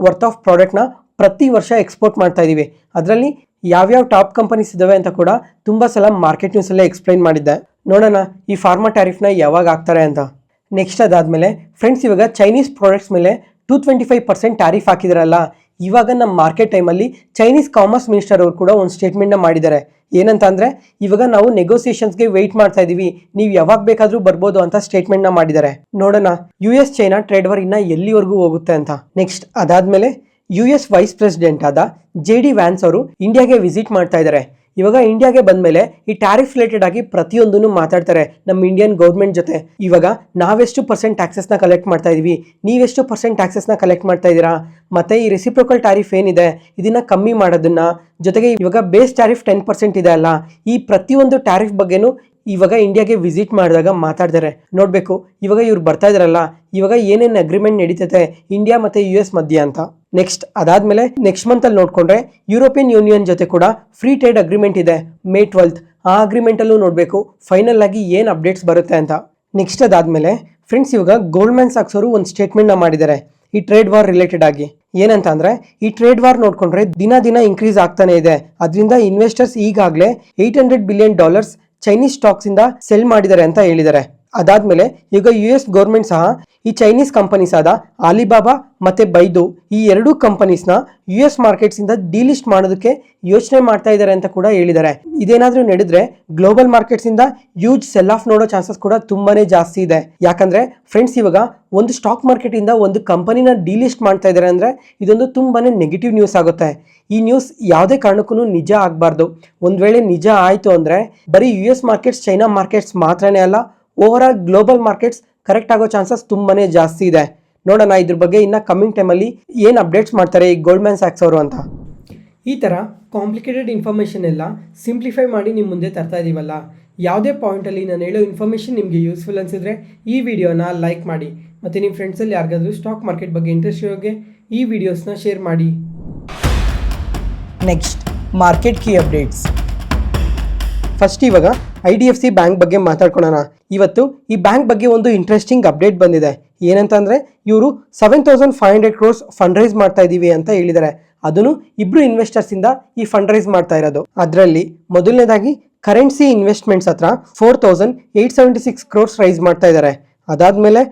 ವರ್ತ್ ಆಫ್ ಪ್ರಾಡಕ್ಟ್ನ ಪ್ರತಿ ವರ್ಷ ಎಕ್ಸ್ಪೋರ್ಟ್ ಮಾಡ್ತಾ ಇದೀವಿ. ಅದರಲ್ಲಿ ಯಾವ್ಯಾವ ಟಾಪ್ ಕಂಪನೀಸ್ ಇದಾವೆ ಅಂತ ಕೂಡ ತುಂಬಾ ಸಲ ಮಾರ್ಕೆಟ್ ನ್ಯೂಸ್ ಅಲ್ಲೇ ಎಕ್ಸ್ಪ್ಲೈನ್ ಮಾಡಿದ್ದೆ. ನೋಡೋಣ ಈ ಫಾರ್ಮಾ ಟ್ಯಾರಿಫ್ನ ಯಾವಾಗ ಹಾಕ್ತಾರೆ ಅಂತ. ನೆಕ್ಸ್ಟ್ ಅದಾದ್ಮೇಲೆ ಫ್ರೆಂಡ್ಸ್ ಇವಾಗ ಚೈನೀಸ್ ಪ್ರಾಡಕ್ಟ್ಸ್ ಮೇಲೆ 225% ಟ್ಯಾರಿಫ್ ಹಾಕಿದಾರಲ್ಲ, ಇವಾಗ ನಮ್ಮ ಮಾರ್ಕೆಟ್ ಟೈಮಲ್ಲಿ ಚೈನೀಸ್ ಕಾಮರ್ಸ್ ಮಿನಿಸ್ಟರ್ ಅವರು ಕೂಡ ಒಂದು ಸ್ಟೇಟ್ಮೆಂಟ್ನ ಮಾಡಿದ್ದಾರೆ. ಏನಂತ ಅಂದರೆ, ಇವಾಗ ನಾವು ನೆಗೋಸಿಯೇಷನ್ಸ್ಗೆ ವೆಯ್ಟ್ ಮಾಡ್ತಾ ಇದ್ದೀವಿ, ನೀವು ಯಾವಾಗ ಬೇಕಾದರೂ ಬರ್ಬೋದು ಅಂತ ಸ್ಟೇಟ್ಮೆಂಟ್ನ ಮಾಡಿದ್ದಾರೆ. ನೋಡೋಣ US ಚೈನಾ ಟ್ರೇಡ್ ವಾರ್ ಇನ್ನ ಎಲ್ಲಿವರೆಗೂ ಹೋಗುತ್ತೆ ಅಂತ. ನೆಕ್ಸ್ಟ್ ಅದಾದ್ಮೇಲೆ US ವೈಸ್ ಪ್ರೆಸಿಡೆಂಟ್ ಆದ JD ವ್ಯಾನ್ಸ್ ಅವರು ಇಂಡಿಯಾಗೆ ವಿಸಿಟ್ ಮಾಡ್ತಾ ಇದ್ದಾರೆ. ಇವಾಗ ಇಂಡಿಯಾಗೆ ಬಂದ್ಮೇಲೆ ಈ ಟ್ಯಾರಿಫ್ ರಿಲೇಟೆಡ್ ಆಗಿ ಪ್ರತಿಯೊಂದನ್ನು ಮಾತಾಡ್ತಾರೆ ನಮ್ಮ ಇಂಡಿಯನ್ ಗೌರ್ಮೆಂಟ್ ಜೊತೆ. ಇವಾಗ ನಾವೆಷ್ಟು % ಟ್ಯಾಕ್ಸಸ್ನ ಕಲೆಕ್ಟ್ ಮಾಡ್ತಾ ಇದೀವಿ, ನೀವೆಷ್ಟು % ಟ್ಯಾಕ್ಸಸ್ನ ಕಲೆಕ್ಟ್ ಮಾಡ್ತಾ ಇದ್ದೀರಾ, ಮತ್ತೆ ಈ ರೆಸಿಪ್ರೋಕಲ್ ಟ್ಯಾರಿಫ್ ಏನಿದೆ ಇದನ್ನ ಕಮ್ಮಿ ಮಾಡೋದನ್ನ, ಜೊತೆಗೆ ಇವಾಗ ಬೇಸ್ ಟ್ಯಾರಿಫ್ 10% ಇದೆ ಅಲ್ಲ, ಈ ಪ್ರತಿಯೊಂದು ಟ್ಯಾರಿಫ್ ಬಗ್ಗೆನೂ ಇವಾಗ ಇಂಡಿಯಾಗೆ ವಿಸಿಟ್ ಮಾಡಿದಾಗ ಮಾತಾಡ್ತಾರೆ. ನೋಡಬೇಕು ಇವಾಗ ಇವ್ರು ಬರ್ತಾ ಇದಾರಲ್ಲ, ಇವಾಗ ಏನೇನು ಅಗ್ರಿಮೆಂಟ್ ನಡೀತೈತೆ ಇಂಡಿಯಾ ಮತ್ತೆ US ಮಧ್ಯೆ ಅಂತ. ನೆಕ್ಸ್ಟ್ ಅದಾದ್ಮೇಲೆ ನೆಕ್ಸ್ಟ್ ಮಂತ್ ಅಲ್ಲಿ ನೋಡ್ಕೊಂಡ್ರೆ ಯುರೋಪಿಯನ್ ಯೂನಿಯನ್ ಜೊತೆ ಕೂಡ ಫ್ರೀ ಟ್ರೇಡ್ ಅಗ್ರಿಮೆಂಟ್ ಇದೆ May 12th. ಆ ಅಗ್ರಿಮೆಂಟ್ ಅಲ್ಲೂ ನೋಡಬೇಕು ಫೈನಲ್ ಆಗಿ ಏನು ಅಪ್ಡೇಟ್ಸ್ ಬರುತ್ತೆ ಅಂತ. ನೆಕ್ಸ್ಟ್ ಅದಾದ್ಮೇಲೆ ಫ್ರೆಂಡ್ಸ್ ಇವಾಗ ಗೋಲ್ಡ್ಮನ್ ಸಾಕ್ಸ್ ಅವರು ಒಂದು ಸ್ಟೇಟ್ಮೆಂಟ್ನ ಮಾಡಿದ್ದಾರೆ ಈ ಟ್ರೇಡ್ ವಾರ್ ರಿಲೇಟೆಡ್ ಆಗಿ. ಏನಂತ ಅಂದ್ರೆ, ಈ ಟ್ರೇಡ್ ವಾರ್ ನೋಡ್ಕೊಂಡ್ರೆ ದಿನ ಇನ್ಕ್ರೀಸ್ ಆಗ್ತಾನೆ ಇದೆ. ಅದರಿಂದ ಇನ್ವೆಸ್ಟರ್ಸ್ ಈಗಾಗಲೇ $800 ಬಿಲಿಯನ್ ಚೈನೀಸ್ ಸ್ಟಾಕ್ಸ್ ಇಂದ ಸೆಲ್ ಮಾಡಿದ್ದಾರೆ ಅಂತ ಹೇಳಿದ್ದಾರೆ. ಅದಾದ್ಮೇಲೆ ಈಗ US ಗೌರ್ಮೆಂಟ್ ಸಹ ಈ ಚೈನೀಸ್ ಕಂಪನೀಸ್ ಆದ ಆಲಿಬಾಬಾ ಮತ್ತೆ ಬೈದು ಈ ಎರಡೂ ಕಂಪನೀಸ್ನ US ಮಾರ್ಕೆಟ್ಸ್ ಇಂದ ಡಿಲಿಸ್ಟ್ ಮಾಡೋದಕ್ಕೆ ಯೋಚನೆ ಮಾಡ್ತಾ ಇದ್ದಾರೆ ಅಂತ ಕೂಡ ಹೇಳಿದ್ದಾರೆ. ಇದೇನಾದ್ರೂ ನಡೆದ್ರೆ ಗ್ಲೋಬಲ್ ಮಾರ್ಕೆಟ್ಸ್ ಇಂದ ಹ್ಯೂಜ್ ಸೆಲ್ ಆಫ್ ನೋಡೋ ಚಾನ್ಸಸ್ ಕೂಡ ತುಂಬಾನೇ ಜಾಸ್ತಿ ಇದೆ. ಯಾಕಂದ್ರೆ ಫ್ರೆಂಡ್ಸ್ ಇವಾಗ ಒಂದು ಸ್ಟಾಕ್ ಮಾರ್ಕೆಟ್ ಇಂದ ಒಂದು ಕಂಪನಿನ ಡಿಲಿಸ್ಟ್ ಮಾಡ್ತಾ ಇದ್ದಾರೆ ಅಂದ್ರೆ ಇದೊಂದು ತುಂಬಾನೇ ನೆಗೆಟಿವ್ ನ್ಯೂಸ್ ಆಗುತ್ತೆ. ಈ ನ್ಯೂಸ್ ಯಾವುದೇ ಕಾರಣಕ್ಕೂ ನಿಜ ಆಗಬಾರ್ದು. ಒಂದ್ ವೇಳೆ ನಿಜ ಆಯ್ತು ಅಂದ್ರೆ ಬರೀ US ಮಾರ್ಕೆಟ್ಸ್, ಚೈನಾ ಮಾರ್ಕೆಟ್ಸ್ ಮಾತ್ರನೇ ಅಲ್ಲ, over all global markets correct ಆಗೋ ಚಾನ್ಸಸ್ ತುಂಬಾನೇ ಜಾಸ್ತಿ ಇದೆ. ನೋಡೋಣ ಇದ್ರ ಬಗ್ಗೆ ಇನ್ನ ಕಮಿಂಗ್ ಟೈಮಲ್ಲಿ ಏನು ಅಪ್ಡೇಟ್ಸ್ ಮಾಡ್ತಾರೆ ಈ ಗೋಲ್ಡ್ಮನ್ ಸ್ಯಾಕ್ಸ್ ಅವರು ಅಂತ. ಈ ಥರ ಕಾಂಪ್ಲಿಕೇಟೆಡ್ ಇನ್ಫಾರ್ಮೇಷನ್ ಎಲ್ಲ ಸಿಂಪ್ಲಿಫೈ ಮಾಡಿ ನಿಮ್ಮ ಮುಂದೆ ತರ್ತಾ ಇದೀವಲ್ಲ, ಯಾವುದೇ ಪಾಯಿಂಟಲ್ಲಿ ನಾನು ಹೇಳೋ ಇನ್ಫಾರ್ಮೇಷನ್ ನಿಮಗೆ ಯೂಸ್ಫುಲ್ ಅನಿಸಿದ್ರೆ ಈ ವಿಡಿಯೋನ ಲೈಕ್ ಮಾಡಿ, ಮತ್ತು ನಿಮ್ಮ ಫ್ರೆಂಡ್ಸಲ್ಲಿ ಯಾರಿಗಾದ್ರೂ ಸ್ಟಾಕ್ ಮಾರ್ಕೆಟ್ ಬಗ್ಗೆ ಇಂಟ್ರೆಸ್ಟ್ ಇರೋಗೆ ಈ ವಿಡಿಯೋಸ್ನ ಶೇರ್ ಮಾಡಿ. Next market key updates. First ಇವಾಗ IDFC ಬ್ಯಾಂಕ್ ಬಗ್ಗೆ ಮಾತಾಡ್ಕೊಳ್ಳೋಣ. ಇವತ್ತು ಈ ಬ್ಯಾಂಕ್ ಬಗ್ಗೆ ಒಂದು ಇಂಟ್ರೆಸ್ಟಿಂಗ್ ಅಪ್ಡೇಟ್ ಬಂದಿದೆ. ಏನಂತ ಅಂದರೆ, ಇವರು 7,500 crores ಫಂಡ್ ರೈಸ್ ಮಾಡ್ತಾ ಇದ್ದೀವಿ ಅಂತ ಹೇಳಿದ್ದಾರೆ. ಅದನ್ನು ಇಬ್ರು ಇನ್ವೆಸ್ಟರ್ಸ್ ಇಂದ ಈ ಫಂಡ್ ರೈಸ್ ಮಾಡ್ತಾ ಇರೋದು. ಅದರಲ್ಲಿ ಮೊದಲನೇದಾಗಿ ಕರೆನ್ಸಿ ಇನ್ವೆಸ್ಟ್ಮೆಂಟ್ಸ್ ಹತ್ರ 4,876 crores ರೈಸ್ ಮಾಡ್ತಾ ಇದ್ದಾರೆ. ಅದಾದ್ಮೇಲೆ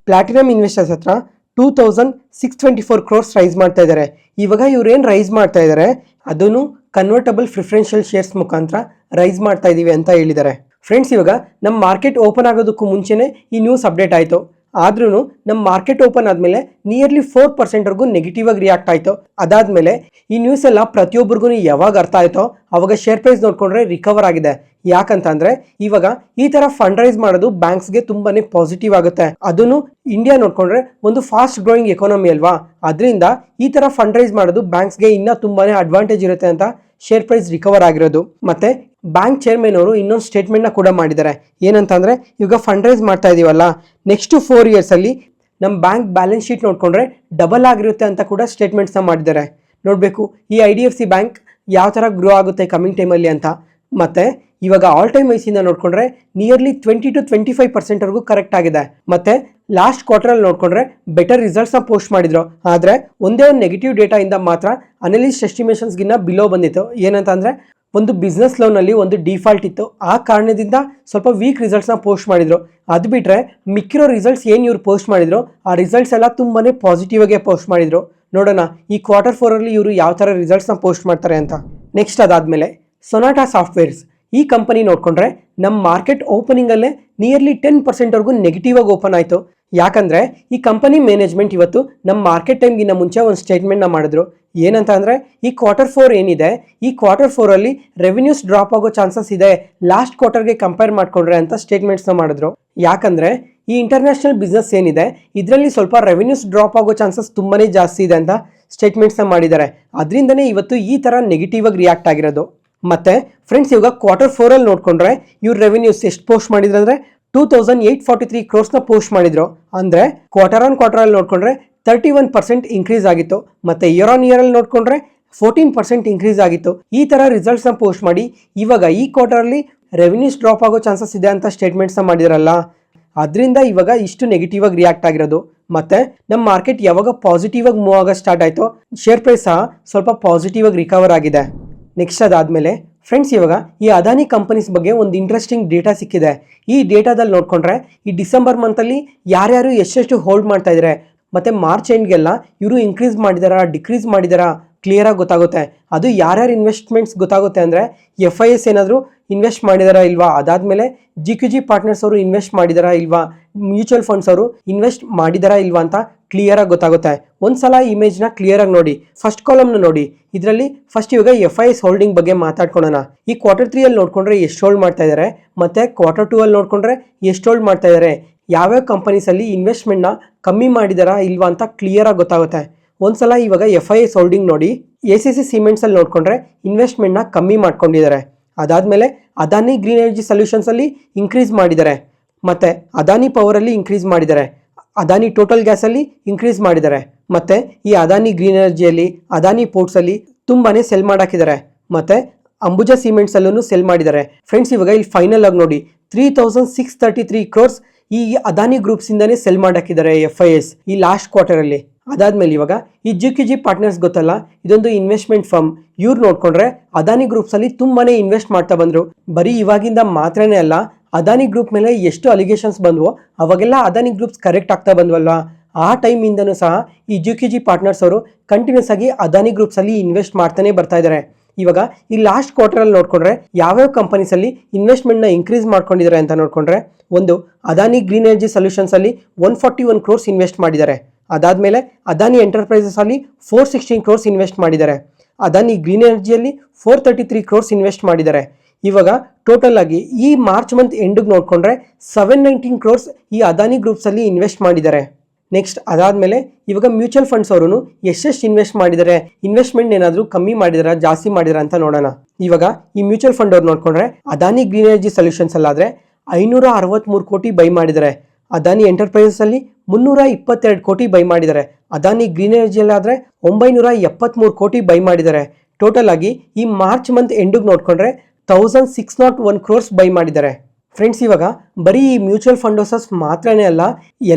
ಪ್ಲಾಟಿನಮ್ ಇನ್ವೆಸ್ಟರ್ಸ್ ಹತ್ರ 2,624 crores ರೈಸ್ ಮಾಡ್ತಾ ಇದ್ದಾರೆ. ಇವಾಗ ಇವ್ರೇನು ರೈಸ್ ಮಾಡ್ತಾ ಇದ್ದಾರೆ ಅದನ್ನು ಕನ್ವರ್ಟಬಲ್ ಪ್ರಿಫರೆನ್ಷಿಯಲ್ ಶೇರ್ಸ್ ಮುಖಾಂತರ ರೈಸ್ ಮಾಡ್ತಾ ಇದೀವಿ ಅಂತ ಹೇಳಿದ್ದಾರೆ. ಫ್ರೆಂಡ್ಸ್ ಇವಾಗ ನಮ್ಮ ಮಾರ್ಕೆಟ್ ಓಪನ್ ಆಗೋದಕ್ಕೂ ಮುಂಚೆನೆ ಈ ನ್ಯೂಸ್ ಅಪ್ಡೇಟ್ ಆಯಿತು. ಆದ್ರೂ ನಮ್ಮ ಮಾರ್ಕೆಟ್ ಓಪನ್ ಆದಮೇಲೆ ನಿಯರ್ಲಿ 4%ವರೆಗೂ ನೆಗೆಟಿವ್ ಆಗಿ ರಿಯಾಕ್ಟ್ ಆಯಿತು. ಅದಾದಮೇಲೆ ಈ ನ್ಯೂಸ್ ಎಲ್ಲ ಪ್ರತಿಯೊಬ್ಬರಿಗೂ ಯಾವಾಗ ಅರ್ಥ ಆಯಿತೋ ಅವಾಗ ಶೇರ್ ಪ್ರೈಸ್ ನೋಡಿಕೊಂಡ್ರೆ ರಿಕವರ್ ಆಗಿದೆ. ಯಾಕಂತಂದ್ರೆ ಇವಾಗ ಈ ತರ ಫಂಡ್ ರೈಸ್ ಮಾಡೋದು ಬ್ಯಾಂಕ್ಸ್ಗೆ ತುಂಬಾನೇ ಪಾಸಿಟಿವ್ ಆಗುತ್ತೆ. ಅದನ್ನು ಇಂಡಿಯಾ ನೋಡ್ಕೊಂಡ್ರೆ ಒಂದು ಫಾಸ್ಟ್ ಗ್ರೋಯಿಂಗ್ ಎಕಾನಮಿ ಅಲ್ವಾ, ಅದರಿಂದ ಈ ತರ ಫಂಡ್ ರೈಸ್ ಮಾಡೋದು ಬ್ಯಾಂಕ್ಸ್ಗೆ ಇನ್ನೂ ತುಂಬಾನೇ ಅಡ್ವಾಂಟೇಜ್ ಇರುತ್ತೆ ಅಂತ ಶೇರ್ ಪ್ರೈಸ್ ರಿಕವರ್ ಆಗಿರೋದು. ಮತ್ತೆ ಬ್ಯಾಂಕ್ ಚೇರ್ಮನ್ ಅವರು ಇನ್ನೊಂದು ಸ್ಟೇಟ್ಮೆಂಟ್ ನ ಕೂಡ ಮಾಡಿದ್ದಾರೆ. ಏನಂತಂದ್ರೆ ಇವಾಗ ಫಂಡ್ ರೈಸ್ ಮಾಡ್ತಾ ಇದೀವಲ್ಲ, ನೆಕ್ಸ್ಟ್ 4 years ಅಲ್ಲಿ ನಮ್ಮ ಬ್ಯಾಂಕ್ ಬ್ಯಾಲೆನ್ಸ್ ಶೀಟ್ ನೋಡ್ಕೊಂಡ್ರೆ ಡಬಲ್ ಆಗಿರುತ್ತೆ ಅಂತ ಕೂಡ ಸ್ಟೇಟ್ಮೆಂಟ್ಸ್ ನ ಮಾಡಿದ್ದಾರೆ. ನೋಡ್ಬೇಕು ಈ IDFC ಬ್ಯಾಂಕ್ ಯಾವ ತರ ಗ್ರೋ ಆಗುತ್ತೆ ಕಮಿಂಗ್ ಟೈಮಲ್ಲಿ ಅಂತ. ಮತ್ತೆ ಇವಾಗ ಆಲ್ ಟೈಮ್ ವೈಸಿಂದ ನೋಡ್ಕೊಂಡ್ರೆ ನಿಯರ್ಲಿ 20 to 25% ವರೆಗೂ ಕರೆಕ್ಟ್ ಆಗಿದೆ. ಮತ್ತೆ ಲಾಸ್ಟ್ ಕ್ವಾರ್ಟರ್ ಅಲ್ಲಿ ನೋಡ್ಕೊಂಡ್ರೆ ಬೆಟರ್ ರಿಸಲ್ಟ್ಸ್ ನ ಪೋಸ್ಟ್ ಮಾಡಿದ್ರು. ಆದ್ರೆ ಒಂದೇ ಒಂದು ನೆಗೆಟಿವ್ ಡೇಟಾ ಇಂದ ಮಾತ್ರ ಅನಲಿಸ್ಟ್ ಎಸ್ಟಿಮೇಷನ್ಸ್ ಗಿನ್ನ ಬಿಲೋ ಬಂದಿತ್ತು. ಏನಂತಂದ್ರೆ ಒಂದು ಬಿಸ್ನೆಸ್ ಲೋನ್ ಅಲ್ಲಿ ಒಂದು ಡಿಫಾಲ್ಟ್ ಇತ್ತು, ಆ ಕಾರಣದಿಂದ ಸ್ವಲ್ಪ ವೀಕ್ ರಿಸಲ್ಟ್ಸ್ ನ ಪೋಸ್ಟ್ ಮಾಡಿದ್ರು. ಅದು ಬಿಟ್ರೆ ಮಿಕ್ಕಿರೋ ರಿಸಲ್ಟ್ಸ್ ಏನ್ ಇವ್ರು ಪೋಸ್ಟ್ ಮಾಡಿದ್ರು ಆ ರಿಸಲ್ಟ್ಸ್ ಎಲ್ಲ ತುಂಬಾನೇ ಪಾಸಿಟಿವ್ ಆಗಿ ಪೋಸ್ಟ್ ಮಾಡಿದ್ರು. ನೋಡೋಣ ಈ Q4 ಅಲ್ಲಿ ಇವರು ಯಾವ ತರ ರಿಸಲ್ಟ್ಸ್ ನ ಪೋಸ್ಟ್ ಮಾಡ್ತಾರೆ ಅಂತ. ನೆಕ್ಸ್ಟ್ ಅದಾದ್ಮೇಲೆ ಸೊನಾಟಾ ಸಾಫ್ಟ್ವೇರ್ಸ್ ಈ ಕಂಪನಿ ನೋಡ್ಕೊಂಡ್ರೆ ನಮ್ಮ ಮಾರ್ಕೆಟ್ ಓಪನಿಂಗ್ ಅಲ್ಲೇ ನಿಯರ್ಲಿ 10% ವರೆಗೂ ನೆಗೆಟಿವ್ ಆಗಿ ಓಪನ್ ಆಯಿತು. ಯಾಕಂದ್ರೆ ಈ ಕಂಪನಿ ಮ್ಯಾನೇಜ್ಮೆಂಟ್ ಇವತ್ತು ನಮ್ಮ ಮಾರ್ಕೆಟ್ ಟೈಮ್ಗಿನ್ನ ಮುಂಚೆ ಒಂದು ಸ್ಟೇಟ್ಮೆಂಟ್ ನ ಮಾಡಿದ್ರು. ಏನಂತ ಅಂದ್ರೆ ಈ Q4 ಏನಿದೆ, ಈ Q4 ಅಲ್ಲಿ ರೆವಿನ್ಯೂಸ್ ಡ್ರಾಪ್ ಆಗೋ ಚಾನ್ಸಸ್ ಇದೆ ಲಾಸ್ಟ್ ಕ್ವಾರ್ಟರ್ಗೆ ಕಂಪೇರ್ ಮಾಡ್ಕೊಂಡ್ರೆ ಅಂತ ಸ್ಟೇಟ್ಮೆಂಟ್ಸ್ ನ ಮಾಡಿದ್ರು. ಯಾಕಂದ್ರೆ ಈ ಇಂಟರ್ನ್ಯಾಷನಲ್ ಬಿಸ್ನೆಸ್ ಏನಿದೆ ಇದರಲ್ಲಿ ಸ್ವಲ್ಪ ರೆವಿನ್ಯೂಸ್ ಡ್ರಾಪ್ ಆಗೋ ಚಾನ್ಸಸ್ ತುಂಬಾನೇ ಜಾಸ್ತಿ ಇದೆ ಅಂತ ಸ್ಟೇಟ್ಮೆಂಟ್ಸ್ ನ ಮಾಡಿದ್ದಾರೆ. ಅದರಿಂದನೇ ಇವತ್ತು ಈ ತರ ನೆಗೆಟಿವ್ ಆಗಿ ರಿಯಾಕ್ಟ್ ಆಗಿರೋದು. ಮತ್ತೆ ಫ್ರೆಂಡ್ಸ್ ಇವಾಗ Q4 ಅಲ್ಲಿ ನೋಡ್ಕೊಂಡ್ರೆ ಇವ್ರ ರೆವಿನ್ಯೂಸ್ ಎಷ್ಟು ಪೋಸ್ಟ್ ಮಾಡಿದ್ರು ಅಂದ್ರೆ 2843 crores ನ ಪೋಸ್ಟ್ ಮಾಡಿದ್ರು. ಅಂದ್ರೆ ಕ್ವಾರ್ಟರ್ ಆನ್ ಕ್ವಾರ್ಟರ್ ಅಲ್ಲಿ ನೋಡ್ಕೊಂಡ್ರೆ 31% ಇನ್ಕ್ರೀಸ್ ಆಗಿತ್ತು. ಮತ್ತೆ ಇಯರ್ ಆನ್ ಇಯರ್ ಅಲ್ಲಿ ನೋಡ್ಕೊಂಡ್ರೆ 14% ಇನ್ಕ್ರೀಸ್ ಆಗಿತ್ತು. ಈ ತರ ರಿಸಲ್ಟ್ಸ್ ನ ಪೋಸ್ಟ್ ಮಾಡಿ ಇವಾಗ ಈ ಕ್ವಾರ್ಟರ್ ಅಲ್ಲಿ ರೆವಿನ್ಯೂಸ್ ಡ್ರಾಪ್ ಆಗೋ ಚಾನ್ಸಸ್ ಇದೆ ಅಂತ ಸ್ಟೇಟ್ಮೆಂಟ್ಸ್ ನ ಮಾಡಿದ್ರಲ್ಲ, ಅದರಿಂದ ಇವಾಗ ಇಷ್ಟು ನೆಗೆಟಿವ್ ಆಗಿ ರಿಯಾಕ್ಟ್ ಆಗಿರೋದು. ಮತ್ತೆ ನಮ್ಮ ಮಾರ್ಕೆಟ್ ಯಾವಾಗ ಪಾಸಿಟಿವ್ ಆಗಿ ಮೂವ್ ಆಗ ಸ್ಟಾರ್ಟ್ ಆಯ್ತು ಶೇರ್ ಪ್ರೈಸ್ ಸಹ ಸ್ವಲ್ಪ ಪಾಸಿಟಿವ್ ಆಗಿ ರಿಕವರ್ ಆಗಿದೆ. ನೆಕ್ಸ್ಟ್ ಅದಾದ್ಮೇಲೆ ಫ್ರೆಂಡ್ಸ್ ಇವಾಗ ಈ ಅದಾನಿ ಕಂಪನೀಸ್ ಬಗ್ಗೆ ಒಂದು ಇಂಟ್ರೆಸ್ಟಿಂಗ್ ಡೇಟಾ ಸಿಕ್ಕಿದೆ. ಈ ಡೇಟಾದಲ್ಲಿ ನೋಡ್ಕೊಂಡ್ರೆ ಈ ಡಿಸೆಂಬರ್ ಮಂತಲ್ಲಿ ಯಾರ್ಯಾರು ಎಷ್ಟೆಷ್ಟು ಹೋಲ್ಡ್ ಮಾಡ್ತಾ ಇದ್ದಾರೆ ಮತ್ತೆ ಮಾರ್ಚ್ ಎಂಡ್ಗೆಲ್ಲ ಇವರು ಇನ್ಕ್ರೀಸ್ ಮಾಡಿದಾರಾ ಡಿಕ್ರೀಸ್ ಮಾಡಿದಾರಾ ಕ್ಲಿಯರ್ ಆಗಿ ಗೊತ್ತಾಗುತ್ತೆ. ಅದು ಯಾರ್ಯಾರು ಇನ್ವೆಸ್ಟ್ಮೆಂಟ್ಸ್ ಗೊತ್ತಾಗುತ್ತೆ ಅಂದ್ರೆ FIS ಏನಾದರೂ ಇನ್ವೆಸ್ಟ್ ಮಾಡಿದಾರಾ ಇಲ್ವಾ, ಅದಾದ್ಮೇಲೆ GQG ಪಾರ್ಟ್ನರ್ಸ್ ಅವರು ಇನ್ವೆಸ್ಟ್ ಮಾಡಿದಾರಾ ಇಲ್ವಾ, ಮ್ಯೂಚುವಲ್ ಫಂಡ್ಸ್ ಅವರು ಇನ್ವೆಸ್ಟ್ ಮಾಡಿದಾರಾ ಇಲ್ವಾ ಅಂತ ಕ್ಲಿಯರ್ ಆಗಿ ಗೊತ್ತಾಗುತ್ತೆ. ಒಂದ್ಸಲ ಇಮೇಜ್ ನ ಕ್ಲಿಯರ್ ಆಗಿ ನೋಡಿ. ಫಸ್ಟ್ ಕಾಲಮ್ ನ ನೋಡಿ. ಇದರಲ್ಲಿ ಫಸ್ಟ್ ಇವಾಗ FIS ಹೋಲ್ಡಿಂಗ್ ಬಗ್ಗೆ ಮಾತಾಡ್ಕೊಳ್ಳೋಣ. ಈ Q3 ಅಲ್ಲಿ ನೋಡ್ಕೊಂಡ್ರೆ ಎಷ್ಟು ಹೋಲ್ಡ್ ಮಾಡ್ತಾ ಇದ್ದಾರೆ ಮತ್ತೆ Q2 ಅಲ್ಲಿ ನೋಡ್ಕೊಂಡ್ರೆ ಎಷ್ಟು ಹೋಲ್ಡ್ ಮಾಡ್ತಾ ಇದ್ದಾರೆ, ಯಾವ್ಯಾವ ಕಂಪನೀಸ್ ಅಲ್ಲಿ ಇನ್ವೆಸ್ಟ್ಮೆಂಟ್ ನ ಕಮ್ಮಿ ಮಾಡಿದಾರಾ ಇಲ್ವಾ ಅಂತ ಕ್ಲಿಯರ್ ಆಗಿ ಗೊತ್ತಾಗುತ್ತೆ. ಒಂದ್ಸಲ ಇವಾಗ FIS ಹೋಲ್ಡಿಂಗ್ ನೋಡಿ. ACC ಸಿಮೆಂಟ್ಸ್ ಅಲ್ಲಿ ನೋಡ್ಕೊಂಡ್ರೆ ಇನ್ವೆಸ್ಟ್ಮೆಂಟ್ ನ ಕಮ್ಮಿ ಮಾಡ್ಕೊಂಡಿದ್ದಾರೆ. ಅದಾದ್ಮೇಲೆ ಅದಾನಿ ಗ್ರೀನ್ ಎನರ್ಜಿ ಸೊಲ್ಯೂಷನ್ಸ್ ಅಲ್ಲಿ ಇನ್ಕ್ರೀಸ್ ಮಾಡಿದ್ದಾರೆ. ಮತ್ತೆ ಅದಾನಿ ಪವರ್ ಅಲ್ಲಿ ಇನ್ಕ್ರೀಸ್ ಮಾಡಿದ್ದಾರೆ. ಅದಾನಿ ಟೋಟಲ್ ಗ್ಯಾಸ್ ಅಲ್ಲಿ ಇನ್ಕ್ರೀಸ್ ಮಾಡಿದ್ದಾರೆ. ಮತ್ತೆ ಈ ಅದಾನಿ ಗ್ರೀನ್ ಎನರ್ಜಿಯಲ್ಲಿ ಅದಾನಿ ಪೋರ್ಟ್ಸ್ ಅಲ್ಲಿ ತುಂಬಾನೇ ಸೆಲ್ ಮಾಡಾಕಿದ್ದಾರೆ. ಮತ್ತೆ ಅಂಬುಜಾ ಸಿಮೆಂಟ್ಸ್ ಅಲ್ಲೂ ಸೆಲ್ ಮಾಡಿದ್ದಾರೆ. ಫ್ರೆಂಡ್ಸ್ ಇವಾಗ ಇಲ್ಲಿ ಫೈನಲ್ ಆಗಿ ನೋಡಿ 3633 crores ಈ ಅದಾನಿ ಗ್ರೂಪ್ಸ್ ಇಂದಾನೇ ಸೆಲ್ ಮಾಡಾಕಿದ್ದಾರೆ FIS ಈ ಲಾಸ್ಟ್ ಕ್ವಾರ್ಟರ್ ಅಲ್ಲಿ. ಅದಾದ್ಮೇಲೆ ಇವಾಗ ಈ GQG ಪಾರ್ಟ್ನರ್ಸ್ ಗೊತ್ತಲ್ಲ, ಇದೊಂದು ಇನ್ವೆಸ್ಟ್ಮೆಂಟ್ ಫರ್ಮ್. ಇವ್ರು ನೋಡ್ಕೊಂಡ್ರೆ ಅದಾನಿ ಗ್ರೂಪ್ಸ್ ಅಲ್ಲಿ ತುಂಬಾನೇ ಇನ್ವೆಸ್ಟ್ ಮಾಡ್ತಾ ಬಂದ್ರು. ಬರೀ ಇವಾಗಿಂದ ಮಾತ್ರನೇ ಅಲ್ಲ, ಅದಾನಿ ಗ್ರೂಪ್ ಮೇಲೆ ಎಷ್ಟು ಅಲಿಗೇಷನ್ಸ್ ಬಂದ್ವೋ ಅವಾಗೆಲ್ಲ ಅದಾನಿ ಗ್ರೂಪ್ಸ್ ಕರೆಕ್ಟ್ ಆಗ್ತಾ ಬಂದ್ವಲ್ವಾ, ಆ ಟೈಮ್ ಇಂದನೂ ಸಹ ಈ GQG ಪಾರ್ಟ್ನರ್ಸ್ ಅವರು ಕಂಟಿನ್ಯೂಸ್ ಆಗಿ ಅದಾನಿ ಗ್ರೂಪ್ಸ್ ಅಲ್ಲಿ ಇನ್ವೆಸ್ಟ್ ಮಾಡ್ತಾನೆ ಬರ್ತಾ ಇದ್ದಾರೆ. ಇವಾಗ ಈ ಲಾಸ್ಟ್ ಕ್ವಾರ್ಟರ್ ಅಲ್ಲಿ ನೋಡ್ಕೊಂಡ್ರೆ ಯಾವ್ಯಾವ ಕಂಪನೀಸ್ ಅಲ್ಲಿ ಇನ್ವೆಸ್ಟ್ಮೆಂಟ್ ನ ಇನ್ಕ್ರೀಸ್ ಮಾಡ್ಕೊಂಡಿದ್ದಾರೆ ಅಂತ ನೋಡ್ಕೊಂಡ್ರೆ, ಒಂದು ಅದಾನಿ ಗ್ರೀನ್ ಎನರ್ಜಿ ಸೊಲ್ಯೂಷನ್ಸ್ ಅಲ್ಲಿ 141 crores ಇನ್ವೆಸ್ಟ್ ಮಾಡಿದ್ದಾರೆ. ಅದಾದ್ಮೇಲೆ ಅದಾನಿ ಎಂಟರ್ಪ್ರೈಸಸ್ ಅಲ್ಲಿ 416 crores ಇನ್ವೆಸ್ಟ್ ಮಾಡಿದ್ದಾರೆ. ಅದಾನಿ ಗ್ರೀನ್ ಎನರ್ಜಿಯಲ್ಲಿ 433 crores ಇನ್ವೆಸ್ಟ್ ಮಾಡಿದ್ದಾರೆ. ಇವಾಗ ಟೋಟಲ್ ಆಗಿ ಈ ಮಾರ್ಚ್ ಮಂತ್ ಎಂಡಿಗೆ ನೋಡ್ಕೊಂಡ್ರೆ 719 crores ಈ ಅದಾನಿ ಗ್ರೂಪ್ಸ್ ಅಲ್ಲಿ ಇನ್ವೆಸ್ಟ್ ಮಾಡಿದ್ದಾರೆ. ನೆಕ್ಸ್ಟ್ ಅದಾದ್ಮೇಲೆ ಇವಾಗ ಮ್ಯೂಚುವಲ್ ಫಂಡ್ಸ್ ಅವರು ಎಷ್ಟೆಷ್ಟು ಇನ್ವೆಸ್ಟ್ ಮಾಡಿದ್ದಾರೆ, ಇನ್ವೆಸ್ಟ್ಮೆಂಟ್ ಏನಾದರೂ ಕಮ್ಮಿ ಮಾಡಿದಾರಾ ಜಾಸ್ತಿ ಮಾಡಿದಾರಾ ಅಂತ ನೋಡೋಣ. ಇವಾಗ ಈ ಮ್ಯೂಚುವಲ್ ಫಂಡ್ ಅವ್ರು ನೋಡ್ಕೊಂಡ್ರೆ ಅದಾನಿ ಗ್ರೀನ್ ಎನರ್ಜಿ ಸೊಲ್ಯೂಷನ್ಸ್ ಅಲ್ಲಾದ್ರೆ 563 ಕೋಟಿ ಬೈ ಮಾಡಿದ್ದಾರೆ. ಅದಾನಿ ಎಂಟರ್ಪ್ರೈಸಸ್ ಅಲ್ಲಿ 322 ಕೋಟಿ ಬೈ ಮಾಡಿದ್ದಾರೆ. ಅದಾನಿ ಗ್ರೀನ್ ಎನರ್ಜಿಯಲ್ಲಿ ಆದ್ರೆ 973 ಕೋಟಿ ಬೈ ಮಾಡಿದ್ದಾರೆ. ಟೋಟಲ್ ಆಗಿ ಈ ಮಾರ್ಚ್ ಮಂತ್ ಎಂಡಿಗೆ ನೋಡ್ಕೊಂಡ್ರೆ 1601 crores ಬೈ ಮಾಡಿದ್ದಾರೆ. ಫ್ರೆಂಡ್ಸ್ ಇವಾಗ ಬರೀ ಈ ಮ್ಯೂಚುವಲ್ ಫಂಡ್ ಹೌಸಸ್ ಮಾತ್ರನೇ ಅಲ್ಲ,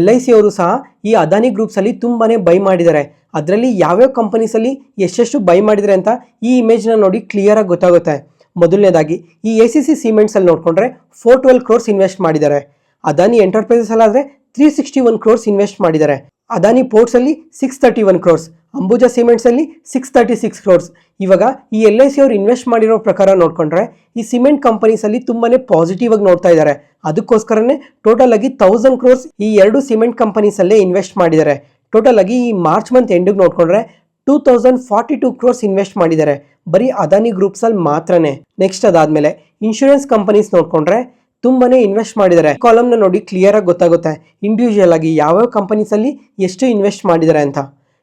LIC ಅವರು ಸಹ ಈ ಅದಾನಿ ಗ್ರೂಪ್ಸ್ ಅಲ್ಲಿ ತುಂಬಾನೇ ಬೈ ಮಾಡಿದ್ದಾರೆ. ಅದರಲ್ಲಿ ಯಾವ್ಯಾವ ಕಂಪನೀಸ್ ಅಲ್ಲಿ ಎಷ್ಟೆಷ್ಟು ಬೈ ಮಾಡಿದ್ದಾರೆ ಅಂತ ಈ ಇಮೇಜ್ ನ ನೋಡಿ ಕ್ಲಿಯರ್ ಆಗಿ ಗೊತ್ತಾಗುತ್ತೆ. ಮೊದಲನೇದಾಗಿ ಈ ACC ಸಿಮೆಂಟ್ಸ್ ಅಲ್ಲಿ ನೋಡ್ಕೊಂಡ್ರೆ 412 crores ಇನ್ವೆಸ್ಟ್ ಮಾಡಿದ್ದಾರೆ. ಅದಾನಿ ಎಂಟರ್ಪ್ರೈಸಸ್ ಅಲ್ಲಾದ್ರೆ 361 crores ಇನ್ವೆಸ್ಟ್ ಮಾಡಿದ್ದಾರೆ. ಅದಾನಿ ಪೋರ್ಟ್ಸ್ ಅಲ್ಲಿ 631 crores, ಅಂಬುಜಾ ಸಿಮೆಂಟ್ಸಲ್ಲಿ 636 ಕ್ರೋರ್ಸ್. ಇವಾಗ ಈ LIC ಅವರು ಇನ್ವೆಸ್ಟ್ ಮಾಡಿರೋ ಪ್ರಕಾರ ನೋಡಿಕೊಂಡ್ರೆ ಈ ಸಿಮೆಂಟ್ ಕಂಪನೀಸಲ್ಲಿ ತುಂಬಾ ಪಾಸಿಟಿವ್ ಆಗಿ ನೋಡ್ತಾ ಇದ್ದಾರೆ. ಅದಕ್ಕೋಸ್ಕರನೇ ಟೋಟಲ್ ಆಗಿ 1000 ಕ್ರೋರ್ಸ್ ಈ ಎರಡು ಸಿಮೆಂಟ್ ಕಂಪನೀಸಲ್ಲೇ ಇನ್ವೆಸ್ಟ್ ಮಾಡಿದ್ದಾರೆ. ಟೋಟಲ್ ಆಗಿ ಈ ಮಾರ್ಚ್ ಮಂತ್ ಎಂಡಿಗೆ ನೋಡಿಕೊಂಡ್ರೆ 2042 ಕ್ರೋರ್ಸ್ ಇನ್ವೆಸ್ಟ್ ಮಾಡಿದ್ದಾರೆ ಬರೀ ಅದಾನಿ ಗ್ರೂಪ್ಸಲ್ಲಿ ಮಾತ್ರನೇ. ನೆಕ್ಸ್ಟ್ ಅದಾದಮೇಲೆ ಇನ್ಶೂರೆನ್ಸ್ ಕಂಪನೀಸ್ ನೋಡಿಕೊಂಡ್ರೆ ತುಂಬಾನೇ ಇನ್ವೆಸ್ಟ್ ಮಾಡಿದ್ದಾರೆ. ಕಾಲಮ್ನ ನೋಡಿ ಕ್ಲಿಯರ್ ಆಗಿ ಗೊತ್ತಾಗುತ್ತೆ ಇಂಡಿವಿಜುವಲ್ ಆಗಿ ಯಾವ್ಯಾವ ಕಂಪನೀಸಲ್ಲಿ ಎಷ್ಟು ಇನ್ವೆಸ್ಟ್ ಮಾಡಿದ್ದಾರೆ ಅಂತ.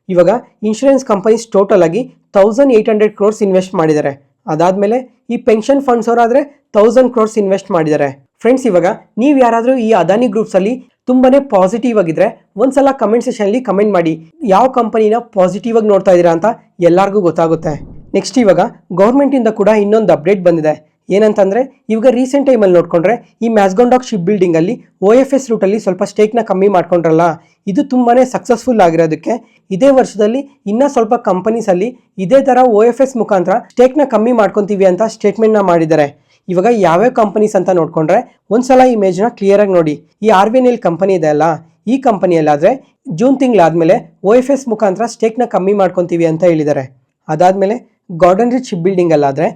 ಇವಾಗ ಇನ್ಶೂರೆನ್ಸ್ ಕಂಪನೀಸ್ ಟೋಟಲ್ ಆಗಿ 1800 ಕ್ರೋರ್ಸ್ ಇನ್ವೆಸ್ಟ್ ಮಾಡಿದ್ದಾರೆ. ಅದಾದಮೇಲೆ ಈ ಪೆನ್ಷನ್ ಫಂಡ್ಸ್ ಅವರಾದರೆ 1000 ಕ್ರೋರ್ಸ್ ಇನ್ವೆಸ್ಟ್ ಮಾಡಿದ್ದಾರೆ. ಫ್ರೆಂಡ್ಸ್, ಇವಾಗ ನೀವು ಯಾರಾದರೂ ಈ ಅದಾನಿ ಗ್ರೂಪ್ಸಲ್ಲಿ ತುಂಬಾನೇ ಪಾಸಿಟಿವ್ ಆಗಿದ್ರೆ ಒಂದ್ಸಲ ಕಮೆಂಟ್ ಸೆಷನಲ್ಲಿ ಕಮೆಂಟ್ ಮಾಡಿ ಯಾವ ಕಂಪನಿನ ಪಾಸಿಟಿವ್ ಆಗಿ ನೋಡ್ತಾ ಇದ್ದೀರಾ ಅಂತ ಎಲ್ಲರಿಗೂ ಗೊತ್ತಾಗುತ್ತೆ. ನೆಕ್ಸ್ಟ್ ಇವಾಗ ಗೌರ್ಮೆಂಟಿಂದ ಕೂಡ ಇನ್ನೊಂದು ಅಪ್ಡೇಟ್ ಬಂದಿದೆ. ಏನಂತಂದರೆ ಇವಾಗ ರೀಸೆಂಟ್ ಟೈಮಲ್ಲಿ ನೋಡಿಕೊಂಡ್ರೆ ಈ ಮ್ಯಾಸ್ಗೊಂಡಾಕ್ ಶಿಪ್ ಬಿಲ್ಡಿಂಗಲ್ಲಿ OFS ರೂಟಲ್ಲಿ ಸ್ವಲ್ಪ ಸ್ಟೇಕ್ನ ಕಮ್ಮಿ ಮಾಡ್ಕೊಂಡ್ರಲ್ಲ, ಇದು ತುಂಬಾ ಸಕ್ಸಸ್ಫುಲ್ ಆಗಿರೋದಕ್ಕೆ ಇದೇ ವರ್ಷದಲ್ಲಿ ಇನ್ನೂ ಸ್ವಲ್ಪ ಕಂಪನೀಸಲ್ಲಿ ಇದೇ ಥರ OFS ಮುಖಾಂತರ ಸ್ಟೇಕ್ನ ಕಮ್ಮಿ ಮಾಡ್ಕೊತೀವಿ ಅಂತ ಸ್ಟೇಟ್ಮೆಂಟ್ನ ಮಾಡಿದ್ದಾರೆ. ಇವಾಗ ಯಾವ್ಯಾವ ಕಂಪನೀಸ್ ಅಂತ ನೋಡಿಕೊಂಡ್ರೆ ಒಂದ್ಸಲ ಇಮೇಜ್ನ ಕ್ಲಿಯರಾಗಿ ನೋಡಿ. ಈ RVNL ಕಂಪನಿ ಇದೆ ಅಲ್ಲ, ಈ ಕಂಪನಿಯಲ್ಲಾದರೆ ಜೂನ್ ತಿಂಗಳಾದಮೇಲೆ OFS ಮುಖಾಂತರ ಸ್ಟೇಕ್ನ ಕಮ್ಮಿ ಮಾಡ್ಕೊತೀವಿ ಅಂತ ಹೇಳಿದ್ದಾರೆ. ಅದಾದಮೇಲೆ ಗಾರ್ಡನ್ ರಿಚ್ ಶಿಪ್ ಬಿಲ್ಡಿಂಗಲ್ಲಾದರೆ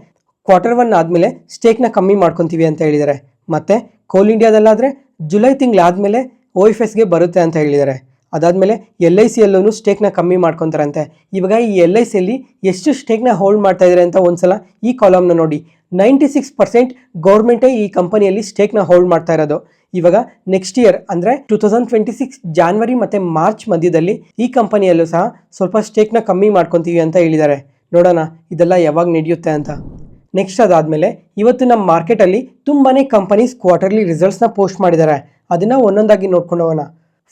Q1 ಆದಮೇಲೆ ಸ್ಟೇಕ್ನ ಕಮ್ಮಿ ಮಾಡ್ಕೊತೀವಿ ಅಂತ ಹೇಳಿದ್ದಾರೆ. ಮತ್ತು ಕೋಲ್ ಇಂಡಿಯಾದಲ್ಲಾದರೆ ಜುಲೈ ತಿಂಗಳಾದಮೇಲೆ OFSಗೆ ಬರುತ್ತೆ ಅಂತ ಹೇಳಿದ್ದಾರೆ. ಅದಾದಮೇಲೆ LICಯಲ್ಲೂ ಸ್ಟೇಕ್ನ ಕಮ್ಮಿ ಮಾಡ್ಕೊತಾರಂತೆ. ಇವಾಗ ಈ LICಯಲ್ಲಿ ಎಷ್ಟು ಸ್ಟೇಕ್ನ ಹೋಲ್ಡ್ ಮಾಡ್ತಾ ಇದ್ದಾರೆ ಅಂತ ಒಂದ್ಸಲ ಈ ಕಾಲಮ್ನ ನೋಡಿ. 96% ಗೌರ್ಮೆಂಟೇ ಈ ಕಂಪನಿಯಲ್ಲಿ ಸ್ಟೇಕ್ನ ಹೋಲ್ಡ್ ಮಾಡ್ತಾ ಇರೋದು. ಇವಾಗ ನೆಕ್ಸ್ಟ್ ಇಯರ್ ಅಂದರೆ 2026 ಜಾನ್ವರಿ ಮತ್ತು ಮಾರ್ಚ್ ಮಧ್ಯದಲ್ಲಿ ಈ ಕಂಪನಿಯಲ್ಲೂ ಸಹ ಸ್ವಲ್ಪ ಸ್ಟೇಕ್ನ ಕಮ್ಮಿ ಮಾಡ್ಕೊತೀವಿ ಅಂತ ಹೇಳಿದ್ದಾರೆ. ನೋಡೋಣ ಇದೆಲ್ಲ ಯಾವಾಗ ನಡೆಯುತ್ತೆ ಅಂತ. ನೆಕ್ಸ್ಟ್ ಅದಾದಮೇಲೆ ಇವತ್ತು ನಮ್ಮ ಮಾರ್ಕೆಟಲ್ಲಿ ತುಂಬಾ ಕಂಪನೀಸ್ ಕ್ವಾರ್ಟರ್ಲಿ ರಿಸಲ್ಟ್ಸ್ನ ಪೋಸ್ಟ್ ಮಾಡಿದ್ದಾರೆ. ಅದನ್ನು ಒಂದೊಂದಾಗಿ ನೋಡ್ಕೊಂಡು ಹೋಗೋಣ.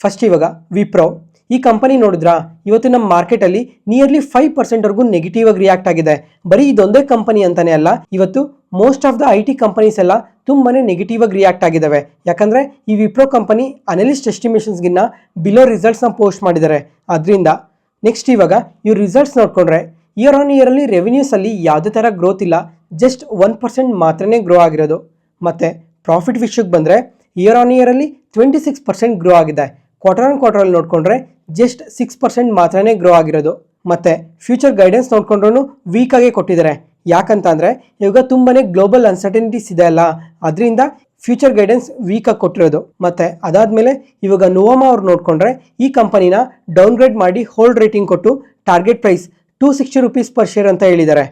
ಫಸ್ಟ್ ಇವಾಗ ವಿಪ್ರೋ ಈ ಕಂಪನಿ ನೋಡಿದ್ರಾ, ಇವತ್ತು ನಮ್ಮ ಮಾರ್ಕೆಟಲ್ಲಿ ನಿಯರ್ಲಿ 5%ವರೆಗೂ ನೆಗೆಟಿವ್ ಆಗಿ ರಿಯಾಕ್ಟ್ ಆಗಿದೆ. ಬರೀ ಇದೊಂದೇ ಕಂಪನಿ ಅಂತಾನೆ ಅಲ್ಲ, ಇವತ್ತು most of the IT companies ಎಲ್ಲ ತುಂಬಾ ನೆಗೆಟಿವ್ ಆಗಿ ರಿಯಾಕ್ಟ್ ಆಗಿದ್ದಾವೆ. ಯಾಕಂದರೆ ಈ ವಿಪ್ರೋ ಕಂಪನಿ ಅನಲಿಸ್ಟ್ ಎಸ್ಟಿಮೇಷನ್ಸ್ಗಿನ್ನ ಬಿಲೋ ರಿಸಲ್ಟ್ಸ್ನ ಪೋಸ್ಟ್ ಮಾಡಿದ್ದಾರೆ. ಅದರಿಂದ ನೆಕ್ಸ್ಟ್ ಇವಾಗ ಇವ್ರ ರಿಸಲ್ಟ್ಸ್ ನೋಡಿಕೊಂಡ್ರೆ ಇಯರ್ ಆನ್ ಇಯರಲ್ಲಿ ರೆವೆನ್ಯೂಸಲ್ಲಿ ಯಾವುದೇ ಥರ ಗ್ರೋತ್ ಇಲ್ಲ, ಜಸ್ಟ್ 1% ಮಾತ್ರನೇ ಗ್ರೋ ಆಗಿರೋದು. ಮತ್ತು ಪ್ರಾಫಿಟ್ ವಿಷಯಕ್ಕೆ ಬಂದರೆ ಇಯರ್ ಆನ್ ಇಯರಲ್ಲಿ 26% ಗ್ರೋ ಆಗಿದೆ. ಕ್ವಾರ್ಟರಲ್ಲಿ ನೋಡಿಕೊಂಡ್ರೆ ಜಸ್ಟ್ 6% ಮಾತ್ರನೇ ಗ್ರೋ ಆಗಿರೋದು. ಮತ್ತು ಫ್ಯೂಚರ್ ಗೈಡೆನ್ಸ್ ನೋಡ್ಕೊಂಡ್ರೂ ವೀಕಾಗೆ ಕೊಟ್ಟಿದ್ದಾರೆ. ಯಾಕಂತ ಅಂದರೆ ಇವಾಗ ತುಂಬಾ ಗ್ಲೋಬಲ್ ಅನ್ಸರ್ಟನಿಟೀಸ್ ಇದೆ ಅಲ್ಲ, ಅದರಿಂದ ಫ್ಯೂಚರ್ ಗೈಡೆನ್ಸ್ ವೀಕಾಗಿ ಕೊಟ್ಟಿರೋದು. ಮತ್ತು ಅದಾದಮೇಲೆ ಇವಾಗ ನೊವಾಮಾ ಅವ್ರು ನೋಡಿಕೊಂಡ್ರೆ ಈ ಕಂಪನಿನ ಡೌನ್ಗ್ರೇಡ್ ಮಾಡಿ ಹೋಲ್ಡ್ ರೇಟಿಂಗ್ ಕೊಟ್ಟು ಟಾರ್ಗೆಟ್ ಪ್ರೈಸ್ $260 ಪರ್ ಶೇರ್ ಅಂತ ಹೇಳಿದ್ದಾರೆ.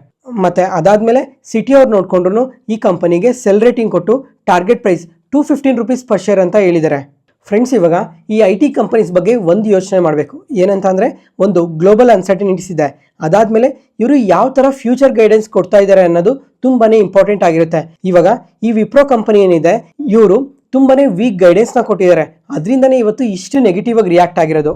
ಮತ್ತು ಅದಾದಮೇಲೆ ಸಿಟಿ ಅವ್ರು ನೋಡಿಕೊಂಡ್ರು ಈ ಕಂಪನಿಗೆ ಸೆಲ್ ರೇಟಿಂಗ್ ಕೊಟ್ಟು ಟಾರ್ಗೆಟ್ ಪ್ರೈಸ್ $215 ಪರ್ ಶೇರ್ ಅಂತ ಹೇಳಿದ್ದಾರೆ. ಫ್ರೆಂಡ್ಸ್, ಇವಾಗ ಈ IT ಕಂಪನೀಸ್ ಬಗ್ಗೆ ಒಂದು ಯೋಚನೆ ಮಾಡಬೇಕು. ಏನಂತ ಅಂದರೆ ಒಂದು ಗ್ಲೋಬಲ್ ಅನ್ಸರ್ಟನಿಟೀಸ್ ಇದೆ. ಅದಾದಮೇಲೆ ಇವರು ಯಾವ ಥರ ಫ್ಯೂಚರ್ ಗೈಡೆನ್ಸ್ ಕೊಡ್ತಾ ಇದ್ದಾರೆ ಅನ್ನೋದು ತುಂಬಾ ಇಂಪಾರ್ಟೆಂಟ್ ಆಗಿರುತ್ತೆ. ಇವಾಗ ಈ ವಿಪ್ರೋ ಕಂಪನಿ ಏನಿದೆ ಇವರು ತುಂಬಾ ವೀಕ್ ಗೈಡೆನ್ಸ್ನ ಕೊಟ್ಟಿದ್ದಾರೆ. ಅದರಿಂದನೇ ಇವತ್ತು ಇಷ್ಟು ನೆಗೆಟಿವ್ ಆಗಿ ರಿಯಾಕ್ಟ್ ಆಗಿರೋದು.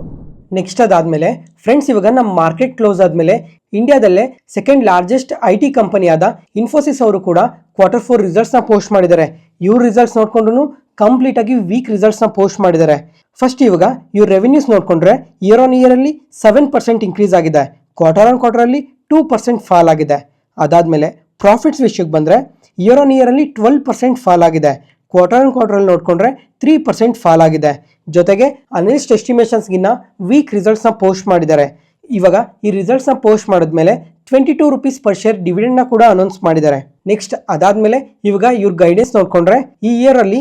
ನೆಕ್ಸ್ಟ್ ಅದಾದಮೇಲೆ ಫ್ರೆಂಡ್ಸ್, ಇವಾಗ ನಮ್ಮ ಮಾರ್ಕೆಟ್ ಕ್ಲೋಸ್ ಆದಮೇಲೆ ಇಂಡಿಯಾದಲ್ಲೇ ಸೆಕೆಂಡ್ ಲಾರ್ಜೆಸ್ಟ್ IT ಕಂಪನಿಯಾದ ಇನ್ಫೋಸಿಸ್ ಅವರು ಕೂಡ Q4 ರಿಸಲ್ಟ್ಸ್ನ ಪೋಸ್ಟ್ ಮಾಡಿದ್ದಾರೆ. ಇವ್ರ ರಿಸಲ್ಟ್ಸ್ ನೋಡ್ಕೊಂಡ್ರು ಕಂಪ್ಲೀಟ್ ಆಗಿ ವೀಕ್ ರಿಸಲ್ಟ್ಸ್ನ ಪೋಸ್ಟ್ ಮಾಡಿದ್ದಾರೆ. ಫಸ್ಟ್ ಇವಾಗ ಇವ್ರ ರೆವೆನ್ಯೂಸ್ ನೋಡಿಕೊಂಡ್ರೆ ಇಯರ್ ಆನ್ ಇಯರಲ್ಲಿ 7% ಇನ್ಕ್ರೀಸ್ ಆಗಿದೆ. ಕ್ವಾರ್ಟರಲ್ಲಿ 2% ಫಾಲ್ ಆಗಿದೆ. ಅದಾದಮೇಲೆ ಪ್ರಾಫಿಟ್ಸ್ ವಿಷಯಕ್ಕೆ ಬಂದರೆ ಇಯರ್ ಆನ್ ಇಯರಲ್ಲಿ 12% ಫಾಲ್ ಆಗಿದೆ. ಕ್ವಾರ್ಟರಲ್ಲಿ ನೋಡಿಕೊಂಡ್ರೆ 3% ಫಾಲ್ ಆಗಿದೆ. ಜೊತೆಗೆ ಅನಲಿಸ್ಟ್ ಎಸ್ಟಿಮೇಷನ್ಸ್ಗಿನ್ನ ವೀಕ್ ರಿಸಲ್ಟ್ಸ್ನ ಪೋಸ್ಟ್ ಮಾಡಿದ್ದಾರೆ. ಇವಾಗ ಈ ರಿಸಲ್ಟ್ಸ್ನ ಪೋಸ್ಟ್ ಮಾಡಿದ್ಮೇಲೆ $22 ಪರ್ ಶೇರ್ ಡಿವಿಡೆಂಡ್ನ ಕೂಡ ಅನೌನ್ಸ್ ಮಾಡಿದ್ದಾರೆ. ನೆಕ್ಸ್ಟ್ ಅದಾದಮೇಲೆ ಇವಾಗ ಇವ್ರ ಗೈಡೆನ್ಸ್ ನೋಡಿಕೊಂಡ್ರೆ ಈ ಇಯರಲ್ಲಿ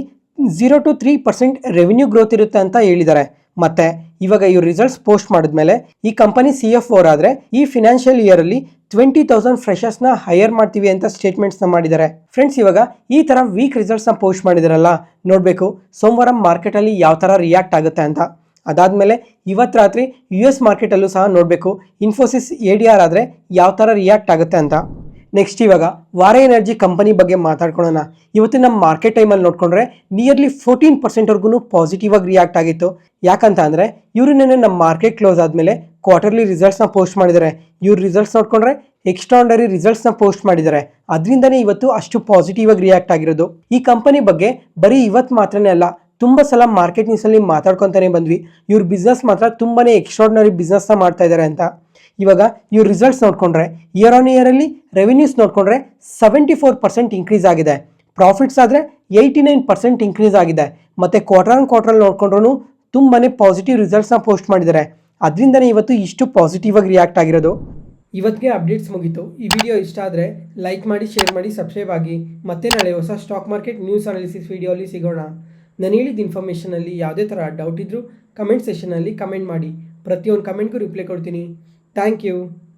0 to 3% ರೆವಿನ್ಯೂ ಗ್ರೋತ್ ಇರುತ್ತೆ ಅಂತ ಹೇಳಿದ್ದಾರೆ. ಮತ್ತು ಇವಾಗ ಇವ್ರ ರಿಸಲ್ಟ್ಸ್ ಪೋಸ್ಟ್ ಮಾಡಿದ್ಮೇಲೆ ಈ ಕಂಪನಿ CFO ಅವರಾದರೆ ಈ ಫಿನಾನ್ಷಿಯಲ್ ಇಯರಲ್ಲಿ 20,000 ಫ್ರೆಷರ್ಸ್ನ ಹೈಯರ್ ಮಾಡ್ತೀವಿ ಅಂತ ಸ್ಟೇಟ್ಮೆಂಟ್ಸ್ನ ಮಾಡಿದ್ದಾರೆ. ಫ್ರೆಂಡ್ಸ್, ಇವಾಗ ಈ ಥರ ವೀಕ್ ರಿಸಲ್ಟ್ಸ್ನ ಪೋಸ್ಟ್ ಮಾಡಿದಾರಲ್ಲ, ನೋಡಬೇಕು ಸೋಮವಾರ ಮಾರ್ಕೆಟಲ್ಲಿ ಯಾವ ಥರ ರಿಯಾಕ್ಟ್ ಆಗುತ್ತೆ ಅಂತ. ಅದಾದಮೇಲೆ ಇವತ್ತು ರಾತ್ರಿ US ಮಾರ್ಕೆಟಲ್ಲೂ ಸಹ ನೋಡಬೇಕು ಇನ್ಫೋಸಿಸ್ ADR ಆದರೆ ಯಾವ ಥರ ರಿಯಾಕ್ಟ್ ಆಗುತ್ತೆ ಅಂತ. ನೆಕ್ಸ್ಟ್ ಇವಾಗ ವಾರೆ ಎನರ್ಜಿ ಕಂಪನಿ ಬಗ್ಗೆ ಮಾತಾಡ್ಕೊಳ್ಳೋಣ. ಇವತ್ತು ನಮ್ಮ ಮಾರ್ಕೆಟ್ ಟೈಮಲ್ಲಿ ನೋಡಿಕೊಂಡ್ರೆ ನಿಯರ್ಲಿ 14%ವರೆಗೂ ಪಾಸಿಟಿವ್ ಆಗಿ ರಿಯಾಕ್ಟ್ ಆಗಿತ್ತು. ಯಾಕಂತ ಅಂದರೆ ಇವರು ನೆನ್ನೆ ನಮ್ಮ ಮಾರ್ಕೆಟ್ ಕ್ಲೋಸ್ ಆದಮೇಲೆ ಕ್ವಾರ್ಟರ್ಲಿ ರಿಸಲ್ಟ್ಸ್ನ ಪೋಸ್ಟ್ ಮಾಡಿದ್ದಾರೆ. ಇವ್ರ ರಿಸಲ್ಟ್ಸ್ ನೋಡಿಕೊಂಡ್ರೆ ಎಕ್ಸ್ಟ್ರಾರ್ಡನರಿ ರಿಸಲ್ಟ್ಸ್ನ ಪೋಸ್ಟ್ ಮಾಡಿದ್ದಾರೆ. ಅದರಿಂದನೇ ಇವತ್ತು ಅಷ್ಟು ಪಾಸಿಟಿವ್ ಆಗಿ ರಿಯಾಕ್ಟ್ ಆಗಿರೋದು. ಈ ಕಂಪನಿ ಬಗ್ಗೆ ಬರೀ ಇವತ್ತು ಮಾತ್ರನೇ ಅಲ್ಲ, ತುಂಬ ಸಲ ಮಾರ್ಕೆಟ್ ನ್ಯೂಸಲ್ಲಿ ಮಾತಾಡ್ಕೊತಾನೆ ಬಂದ್ವಿ. ಇವ್ರ ಬಿಸ್ನೆಸ್ ಮಾತ್ರ ತುಂಬಾ ಎಕ್ಸ್ಟ್ರಾರ್ಡನರಿ ಬಿಸ್ನೆಸ್ನ ಮಾಡ್ತಾ ಇದ್ದಾರೆ ಅಂತ. ಇವಾಗ ಇವ್ರ ರಿಸಲ್ಟ್ಸ್ ನೋಡಿಕೊಂಡ್ರೆ ಇಯರ್ ಆನ್ ಇಯರಲ್ಲಿ ರೆವಿನ್ಯೂಸ್ ನೋಡಿಕೊಂಡ್ರೆ 74% ಇನ್ಕ್ರೀಸ್ ಆಗಿದೆ. ಪ್ರಾಫಿಟ್ಸ್ ಆದರೆ 89% ಇನ್ಕ್ರೀಸ್ ಆಗಿದೆ. ಮತ್ತು ಕ್ವಾರ್ಟರಲ್ಲಿ ನೋಡ್ಕೊಂಡ್ರೂ ತುಂಬಾ ಪಾಸಿಟಿವ್ ರಿಸಲ್ಟ್ಸ್ನ ಪೋಸ್ಟ್ ಮಾಡಿದ್ದಾರೆ. ಅದರಿಂದನೇ ಇವತ್ತು ಇಷ್ಟು ಪಾಸಿಟಿವ್ ಆಗಿ ರಿಯಾಕ್ಟ್ ಆಗಿರೋದು. ಇವತ್ತಿಗೆ ಅಪ್ಡೇಟ್ಸ್ ಮುಗೀತು. ಈ ವಿಡಿಯೋ ಇಷ್ಟ ಆದರೆ ಲೈಕ್ ಮಾಡಿ, ಶೇರ್ ಮಾಡಿ, ಸಬ್ಸ್ಕ್ರೈಬ್ ಆಗಿ. ಮತ್ತೆ ನಾಳೆ ಹೊಸ ಸ್ಟಾಕ್ ಮಾರ್ಕೆಟ್ ನ್ಯೂಸ್ ಅನಾಲಿಸಿಸ್ ವಿಡಿಯೋಲಿ ಸಿಗೋಣ. ನಾನು ಹೇಳಿದ ಇನ್ಫಾರ್ಮೇಷನಲ್ಲಿ ಯಾವುದೇ ಥರ ಡೌಟ್ ಇದ್ದರೂ ಕಮೆಂಟ್ ಸೆಷನಲ್ಲಿ ಕಮೆಂಟ್ ಮಾಡಿ. ಪ್ರತಿಯೊಂದು ಕಮೆಂಟ್ಗೂ ರಿಪ್ಲೈ ಕೊಡ್ತೀನಿ. Thank you.